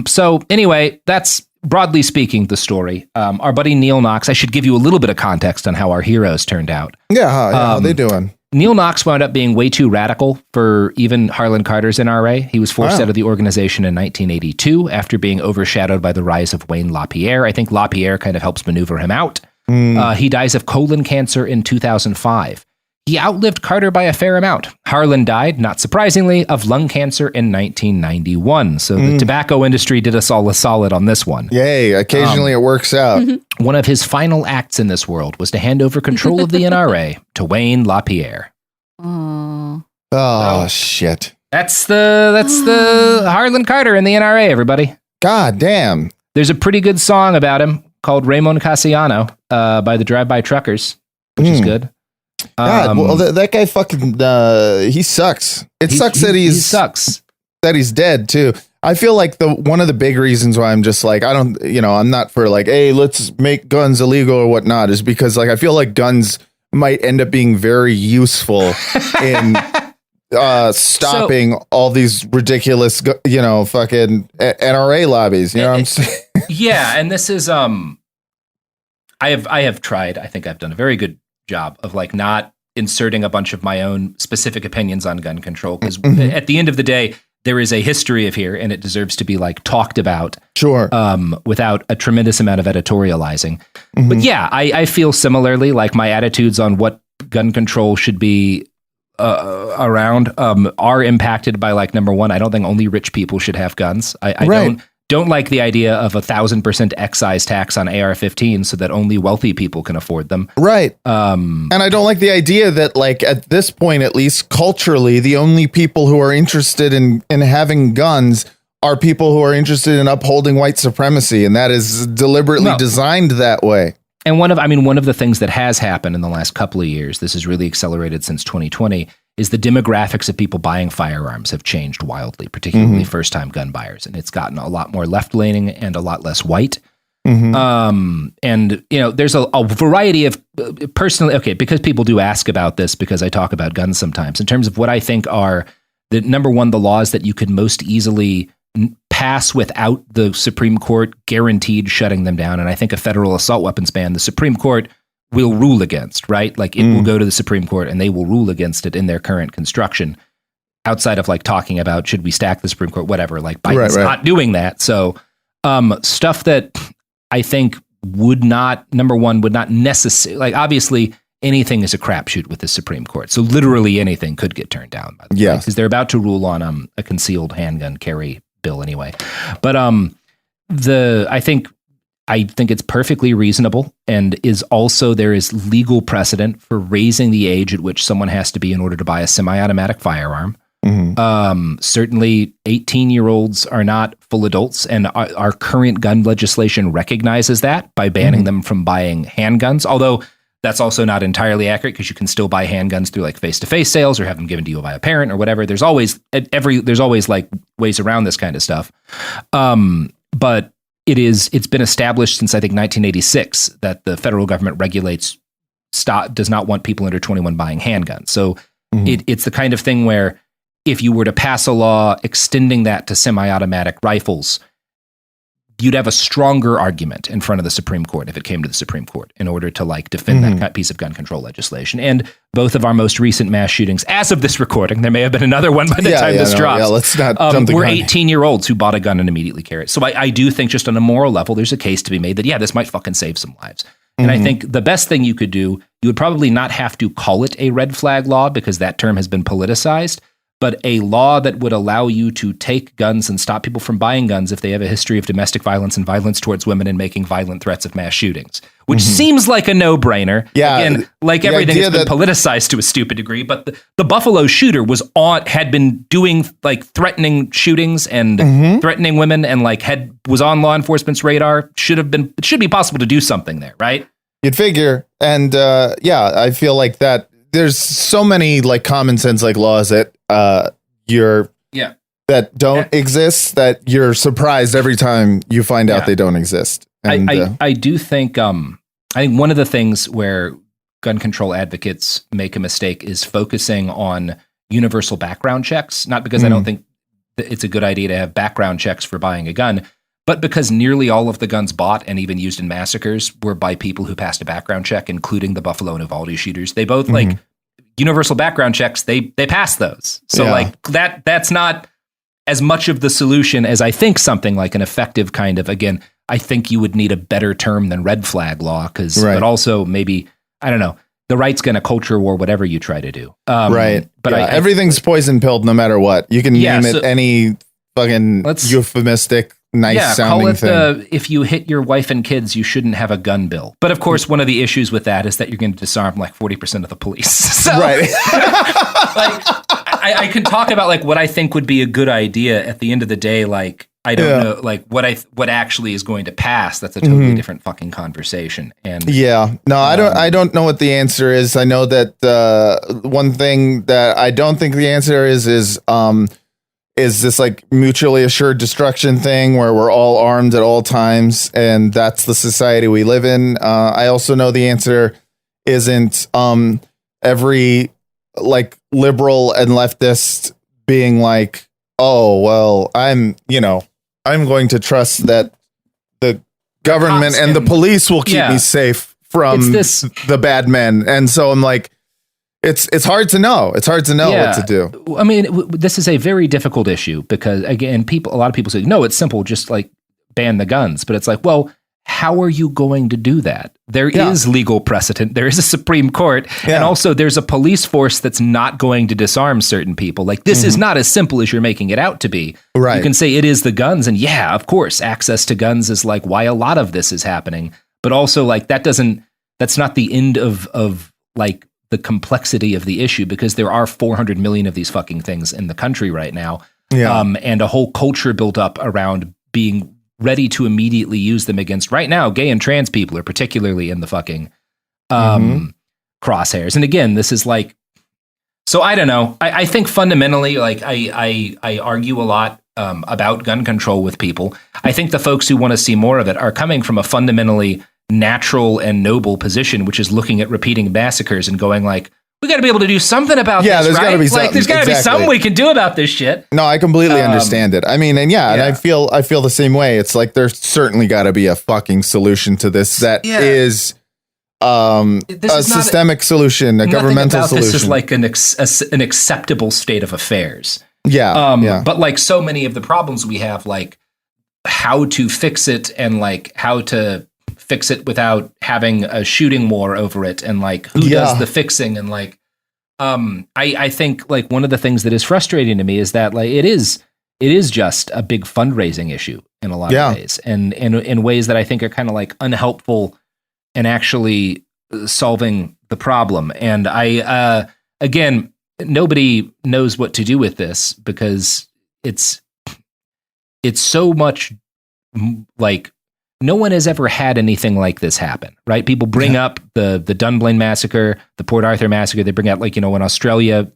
P: So anyway, that's broadly speaking the story. Our buddy Neil Knox, I should give you a little bit of context on how our heroes turned out.
R: How they doing?
P: Neil Knox wound up being way too radical for even Harlon Carter's NRA. He was forced out of the organization in 1982 after being overshadowed by the rise of Wayne LaPierre. I think LaPierre kind of helps maneuver him out. He dies of colon cancer in 2005. He outlived Carter by a fair amount. Harlon died, not surprisingly, of lung cancer in 1991. So the tobacco industry did us all a solid on this one.
R: Yay, occasionally it works out.
P: One of his final acts in this world was to hand over control of the NRA to Wayne LaPierre.
R: Oh, shit.
P: That's the Harlon Carter in the NRA, everybody.
R: God damn.
P: There's a pretty good song about him called Ramon Casiano by the Drive-By Truckers, which is good.
R: God, well, that guy fucking he sucks. It sucks that he sucks that he's dead too. I feel like one of the big reasons why I'm just like, I'm not for like, hey, let's make guns illegal or whatnot, is because like I feel like guns might end up being very useful in stopping all these ridiculous, fucking NRA lobbies. You know what I'm saying?
P: Yeah, and this is I have tried. I think I've done a very good job of like not inserting a bunch of my own specific opinions on gun control, because at the end of the day, there is a history of here, and it deserves to be like talked about.
R: Sure.
P: Without a tremendous amount of editorializing. But yeah, I feel similarly. Like my attitudes on what gun control should be around are impacted by like, number one, I don't think only rich people should have guns. I don't like the idea of 1,000% excise tax on AR-15 so that only wealthy people can afford them.
R: Right. And I don't like the idea that like at this point, at least culturally, the only people who are interested in having guns are people who are interested in upholding white supremacy. And that is deliberately designed that way.
P: And one of the things that has happened in the last couple of years, this has really accelerated since 2020, is the demographics of people buying firearms have changed wildly, particularly first-time gun buyers. And it's gotten a lot more left-leaning and a lot less white. And, there's a variety of personally, because people do ask about this because I talk about guns sometimes, in terms of what I think are the number one, the laws that you could most easily pass without the Supreme Court guaranteed shutting them down. And I think a federal assault weapons ban, the Supreme Court will rule against, right? Like it will go to the Supreme Court and they will rule against it in their current construction, outside of like talking about, should we stack the Supreme Court, whatever, like Biden's not doing that. So stuff that I think would not necessarily, like obviously anything is a crapshoot with the Supreme Court. So literally anything could get turned down. By the way, because they're about to rule on a concealed handgun carry bill anyway. But I think it's perfectly reasonable, and is also, there is legal precedent for raising the age at which someone has to be in order to buy a semi-automatic firearm. Certainly 18-year-olds are not full adults, and our current gun legislation recognizes that by banning them from buying handguns, although that's also not entirely accurate, because you can still buy handguns through like face-to-face sales or have them given to you by a parent or whatever. There's always like ways around this kind of stuff. But it's been established since I think 1986 that the federal government does not want people under 21 buying handguns. So it's the kind of thing where if you were to pass a law extending that to semi-automatic rifles, you'd have a stronger argument in front of the Supreme Court if it came to the Supreme Court in order to like defend that piece of gun control legislation. And both of our most recent mass shootings, as of this recording, there may have been another one by the time this drops. Yeah,
R: let's not jump the
P: were
R: gun.
P: 18-year-olds who bought a gun and immediately carried it. So I do think just on a moral level, there's a case to be made that, yeah, this might fucking save some lives. And I think the best thing you could do, you would probably not have to call it a red flag law because that term has been politicized, but a law that would allow you to take guns and stop people from buying guns if they have a history of domestic violence and violence towards women and making violent threats of mass shootings, which seems like a no-brainer. Yeah, again, like everything has been politicized to a stupid degree, but the Buffalo shooter had been doing like threatening shootings and threatening women, and like was on law enforcement's radar. It should be possible to do something there, right?
R: You'd figure. And I feel like that there's so many like common sense like laws that that don't exist, that you're surprised every time you find out they don't exist. And
P: I do think I think one of the things where gun control advocates make a mistake is focusing on universal background checks, not because I don't think that it's a good idea to have background checks for buying a gun, but because nearly all of the guns bought and even used in massacres were by people who passed a background check, including the Buffalo and Uvalde shooters. They both like universal background checks. They pass those. So like that's not as much of the solution as I think something like an effective kind of, again, I think you would need a better term than red flag law, but also maybe, I don't know, the right's going to culture war, whatever you try to do.
R: But everything's poison pilled no matter what. You can name it any fucking euphemistic, nice sounding thing.
P: If you hit your wife and kids, you shouldn't have a gun bill. But of course, one of the issues with that is that you're going to disarm like 40% of the police. So, like, I can talk about like what I think would be a good idea. At the end of the day, like I don't know, like what actually is going to pass. That's a totally different fucking conversation. And
R: I don't know what the answer is. I know that one thing that I don't think the answer is is this like mutually assured destruction thing where we're all armed at all times, and that's the society we live in. I also know the answer isn't every like liberal and leftist being like, oh, well, I'm going to trust that the government and the police will keep me safe from the bad men. And so I'm like, it's hard to know. It's hard to know what to do.
P: I mean, this is a very difficult issue because, again, a lot of people say, no, it's simple. Just like ban the guns. But it's like, well, how are you going to do that? There is legal precedent. There is a Supreme Court. And also there's a police force that's not going to disarm certain people. Like this is not as simple as you're making it out to be.
R: Right.
P: You can say it is the guns. And yeah, of course, access to guns is like why a lot of this is happening. But also like that's not the end of like the complexity of the issue, because there are 400 million of these fucking things in the country right now.
R: Yeah.
P: And a whole culture built up around being ready to immediately use them against, right now, gay and trans people are particularly in the fucking crosshairs. And again, this is like, so I don't know. I think fundamentally, like I argue a lot about gun control with people. I think the folks who want to see more of it are coming from a fundamentally natural and noble position, which is looking at repeating massacres and going like, we got to be able to do something about this,
R: there's
P: right?
R: Gotta be
P: like, there's got to be something we can do about this shit.
R: No, I completely understand it. I mean, and and I feel the same way. It's like there's certainly got to be a fucking solution to this that is a systemic solution, a governmental solution.
P: This is like an acceptable state of affairs.
R: But
P: like so many of the problems we have, like how to fix it and like how to fix it without having a shooting war over it, and like who does the fixing, and like I think like one of the things that is frustrating to me is that like it is just a big fundraising issue in a lot of ways, and in ways that I think are kind of like unhelpful in actually solving the problem. And I again, nobody knows what to do with this because it's so much like no one has ever had anything like this happen, right? People bring up the Dunblane massacre, the Port Arthur massacre. They bring out like, when Australia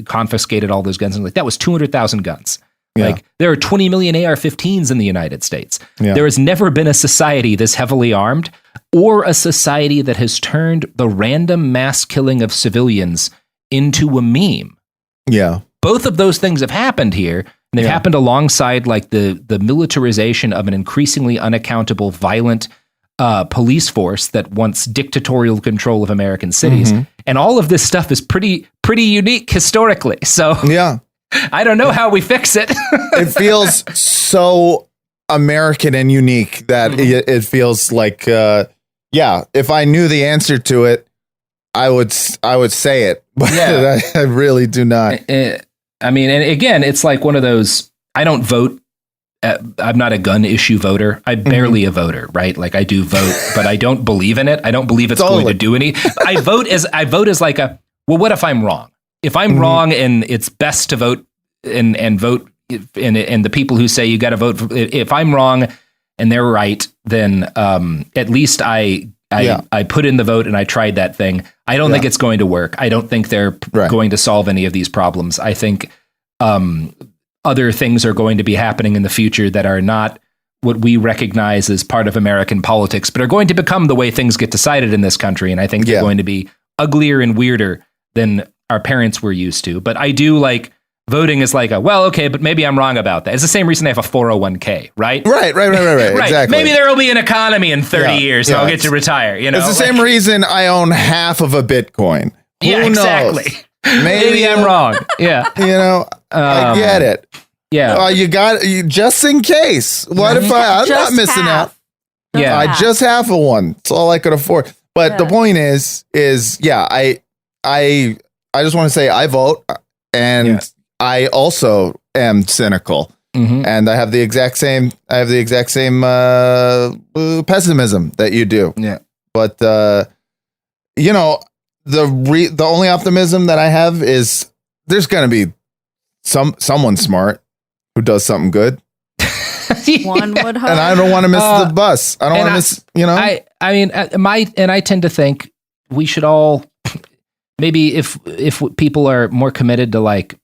P: confiscated all those guns, and like that was 200,000 guns. Like there are 20 million AR-15s in the United States. There has never been a society this heavily armed, or a society that has turned the random mass killing of civilians into a meme. Both of those things have happened here. And they've happened alongside like the militarization of an increasingly unaccountable, violent police force that wants dictatorial control of American cities. And all of this stuff is pretty unique historically. So I don't know how we fix it.
R: It feels so American and unique that it feels like, if I knew the answer to it, I would say it, but I really do not.
P: I mean, and again, it's like one of those, I don't vote. I'm not a gun issue voter. I'm barely a voter, right? Like I do vote, but I don't believe in it. I don't believe it's going to do any. I vote as like well, what if I'm wrong? If I'm wrong and it's best to vote and vote and the people who say you got to vote for, if I'm wrong and they're right, then at least I put in the vote and I tried that thing. I don't think it's going to work. I don't think they're going to solve any of these problems. I think other things are going to be happening in the future that are not what we recognize as part of American politics, but are going to become the way things get decided in this country. And I think they're going to be uglier and weirder than our parents were used to. But I do like voting is like but maybe I'm wrong about that. It's the same reason I have a 401k, right?
R: Right. Exactly.
P: Maybe there will be an economy in 30 years and I'll get to retire.
R: It's the same reason I own half of a Bitcoin. Who knows?
P: Exactly. Maybe I'm wrong.
R: I get it. You got just in case. What if I'm not missing out? I just have a one. It's all I could afford. But the point is I just want to say I vote, and I also am cynical, and I have the exact same pessimism that you do. But the only optimism that I have is there's going to be someone smart who does something good.
Q: One would hope.
R: And I don't want to miss the bus. I don't want to miss,
P: I mean, I tend to think we should all, maybe if people are more committed to like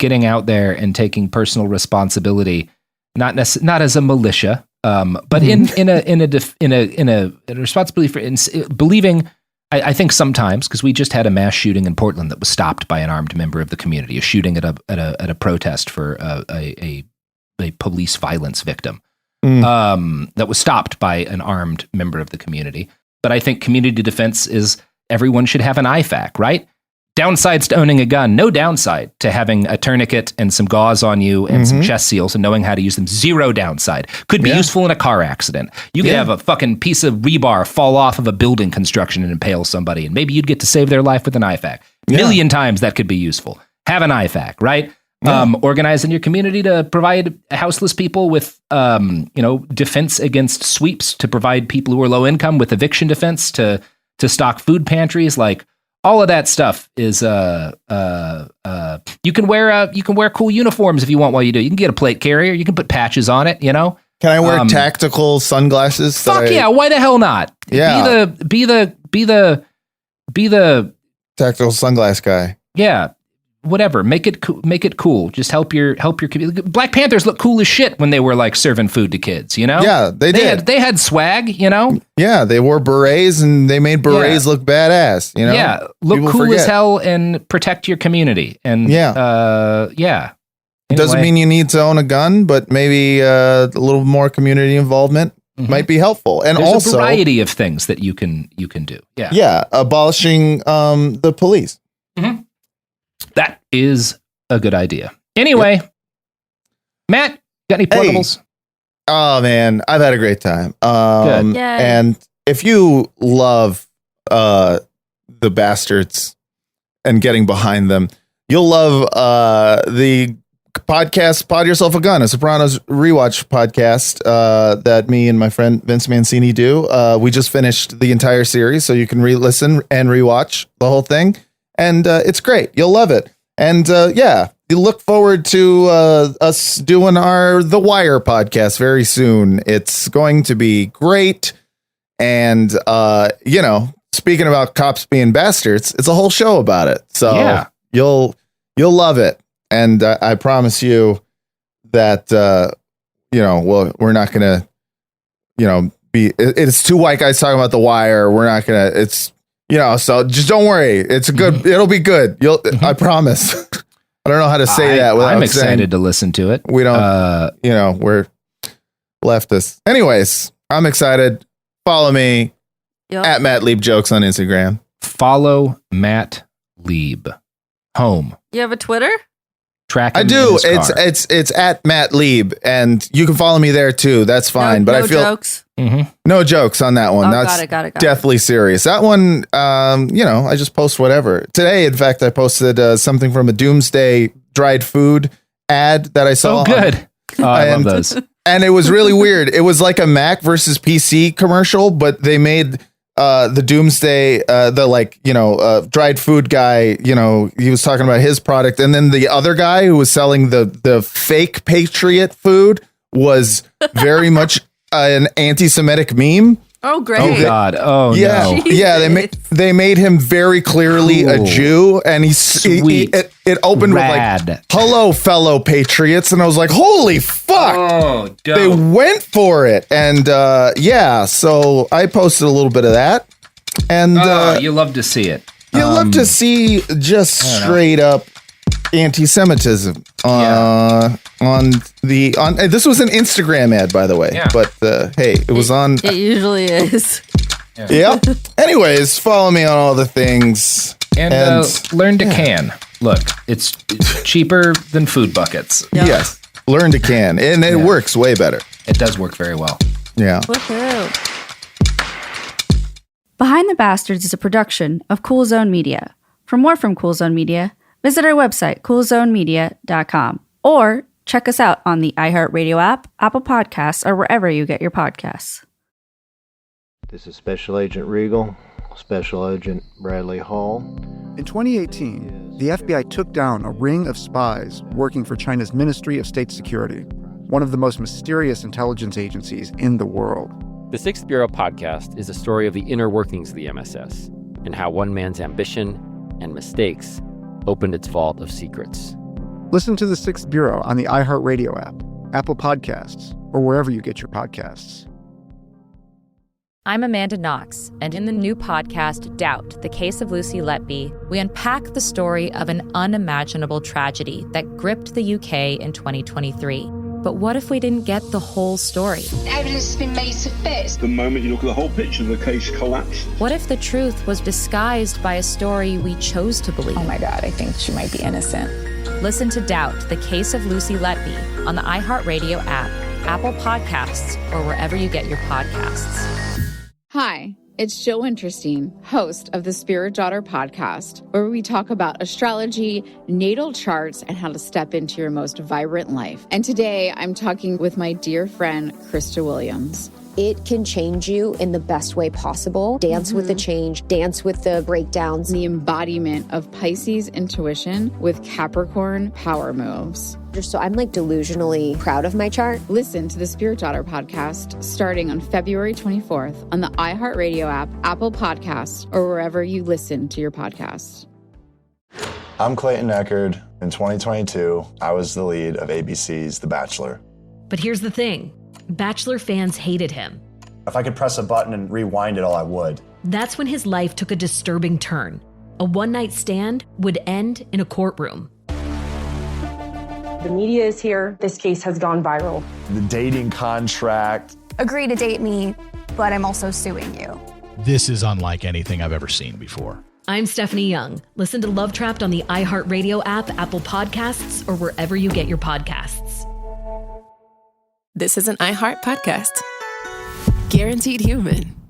P: getting out there and taking personal responsibility, not as a militia, but in a responsibility for believing. I think sometimes, because we just had a mass shooting in Portland that was stopped by an armed member of the community, a shooting at a protest for a police violence victim, that was stopped by an armed member of the community. But I think community defense is everyone should have an IFAC, right? Downsides to owning a gun, no downside to having a tourniquet and some gauze on you and some chest seals and knowing how to use them. Zero downside. Could be useful in a car accident. You could have a fucking piece of rebar fall off of a building construction and impale somebody, and maybe you'd get to save their life with an IFAC. Million times that could be useful. Have an IFAC, right? Organize in your community to provide houseless people with, defense against sweeps, to provide people who are low income with eviction defense, to stock food pantries, like. All of that stuff is you can wear cool uniforms if you want while you do. You can get a plate carrier. You can put patches on it. You know.
R: Can I wear tactical sunglasses?
P: Fuck yeah! Why the hell not?
R: Yeah.
P: Be the
R: tactical sunglass guy.
P: Yeah. Whatever. Make it cool. Just help your community. Black Panthers look cool as shit when they were like serving food to kids, you know?
R: Yeah, they did.
P: They had swag, you know?
R: Yeah, they wore berets and they made berets look badass, you know?
P: Yeah, look People cool as hell and protect your community. And Anyway.
R: Doesn't mean you need to own a gun, but maybe a little more community involvement might be helpful. And
P: there's
R: also
P: a variety of things that you can do. Yeah.
R: Yeah, abolishing the police.
P: Mm-hmm. That is a good idea. Anyway, Matt, got any portables?
R: Hey. Oh man, I've had a great time.
P: Good.
R: And if you love the Bastards and getting behind them, you'll love the podcast Pod Yourself a Gun, a Sopranos rewatch podcast that me and my friend Vince Mancini do. We just finished the entire series, so you can re-listen and rewatch the whole thing. And it's great. You'll love it. And you look forward to us doing our The Wire podcast very soon. It's going to be great. And, speaking about cops being bastards, it's a whole show about it. So you'll love it. And I promise you that, we're not going to, it's two white guys talking about The Wire. We're not going to, so just don't worry. It's good. It'll be good. I promise. I don't know how to say that.
P: I'm excited to listen to it.
R: We don't, we're leftists. Anyways, I'm excited. Follow me at Matt Lieb Jokes on Instagram.
P: Follow Matt Lieb. Home.
Q: You have a Twitter?
P: Track.
R: I do. It's at Matt Lieb, and you can follow me there too. That's fine. But I feel
Q: jokes.
R: No jokes on that one.
Q: Oh,
R: That's
Q: got it.
R: deathly serious. That one, I just post whatever. Today, in fact, I posted something from a Doomsday dried food ad that I saw.
P: Oh, good. I love those.
R: And it was really weird. It was like a Mac versus PC commercial, but they made the Doomsday, dried food guy, he was talking about his product. And then the other guy who was selling the fake Patriot food was very much an anti-Semitic meme.
Q: Oh, great.
P: Oh, God. Oh,
R: yeah.
P: no.
R: Yeah, they made him very clearly a Jew, and it opened
P: Rad.
R: with like, "Hello, fellow patriots," and I was like, "Holy fuck!"
P: Oh, dope.
R: They went for it, and so I posted a little bit of that, and
P: you love to see it.
R: You love to see just straight up anti-Semitism this was an Instagram ad, by the way, but hey, it was on.
Q: It usually is.
R: Yeah. Anyways, follow me on all the things
P: and learn to can. Look, it's cheaper than food buckets.
Q: Yep.
R: Yes, learn to can, and it works way better.
P: It does work very well.
R: Yeah.
Q: Woohoo.
A: Behind the Bastards is a production of Cool Zone Media. For more from Cool Zone Media, visit our website, coolzonemedia.com, or check us out on the iHeartRadio app, Apple Podcasts, or wherever you get your podcasts.
H: This is Special Agent Regal, Special Agent Bradley Hall.
I: In 2018, the FBI took down a ring of spies working for China's Ministry of State Security, one of the most mysterious intelligence agencies in the world.
J: The Sixth Bureau podcast is a story of the inner workings of the MSS and how one man's ambition and mistakes opened its vault of secrets.
I: Listen to The Sixth Bureau on the iHeartRadio app, Apple Podcasts, or wherever you get your podcasts.
D: I'm Amanda Knox, and in the new podcast, Doubt, the Case of Lucy Letby, we unpack the story of an unimaginable tragedy that gripped the UK in 2023. But what if we didn't get the whole story?
C: Evidence has been made to fit.
F: The moment you look at the whole picture, the case collapses.
D: What if the truth was disguised by a story we chose to believe?
G: Oh my God, I think she might be innocent.
D: Listen to Doubt, the Case of Lucy Letby on the iHeartRadio app, Apple Podcasts, or wherever you get your podcasts.
B: Hi, it's Jill Winterstein, host of the Spirit Daughter podcast, where we talk about astrology, natal charts, and how to step into your most vibrant life. And today I'm talking with my dear friend, Krista Williams.
E: It can change you in the best way possible. Dance with the change, dance with the breakdowns.
B: The embodiment of Pisces intuition with Capricorn power moves.
E: So I'm like delusionally proud of my chart.
B: Listen to the Spirit Daughter podcast starting on February 24th on the iHeartRadio app, Apple Podcasts, or wherever you listen to your podcasts.
K: I'm Clayton Eckerd. In 2022, I was the lead of ABC's The Bachelor.
L: But here's the thing. Bachelor fans hated him.
K: If I could press a button and rewind it all, I would.
L: That's when his life took a disturbing turn. A one-night stand would end in a courtroom.
M: The media is here. This case has gone viral.
K: The dating contract.
N: Agree to date me, but I'm also suing you.
O: This is unlike anything I've ever seen before.
L: I'm Stephanie Young. Listen to Love Trapped on the iHeartRadio app, Apple Podcasts, or wherever you get your podcasts.
Z: This is an iHeart podcast. Guaranteed Human.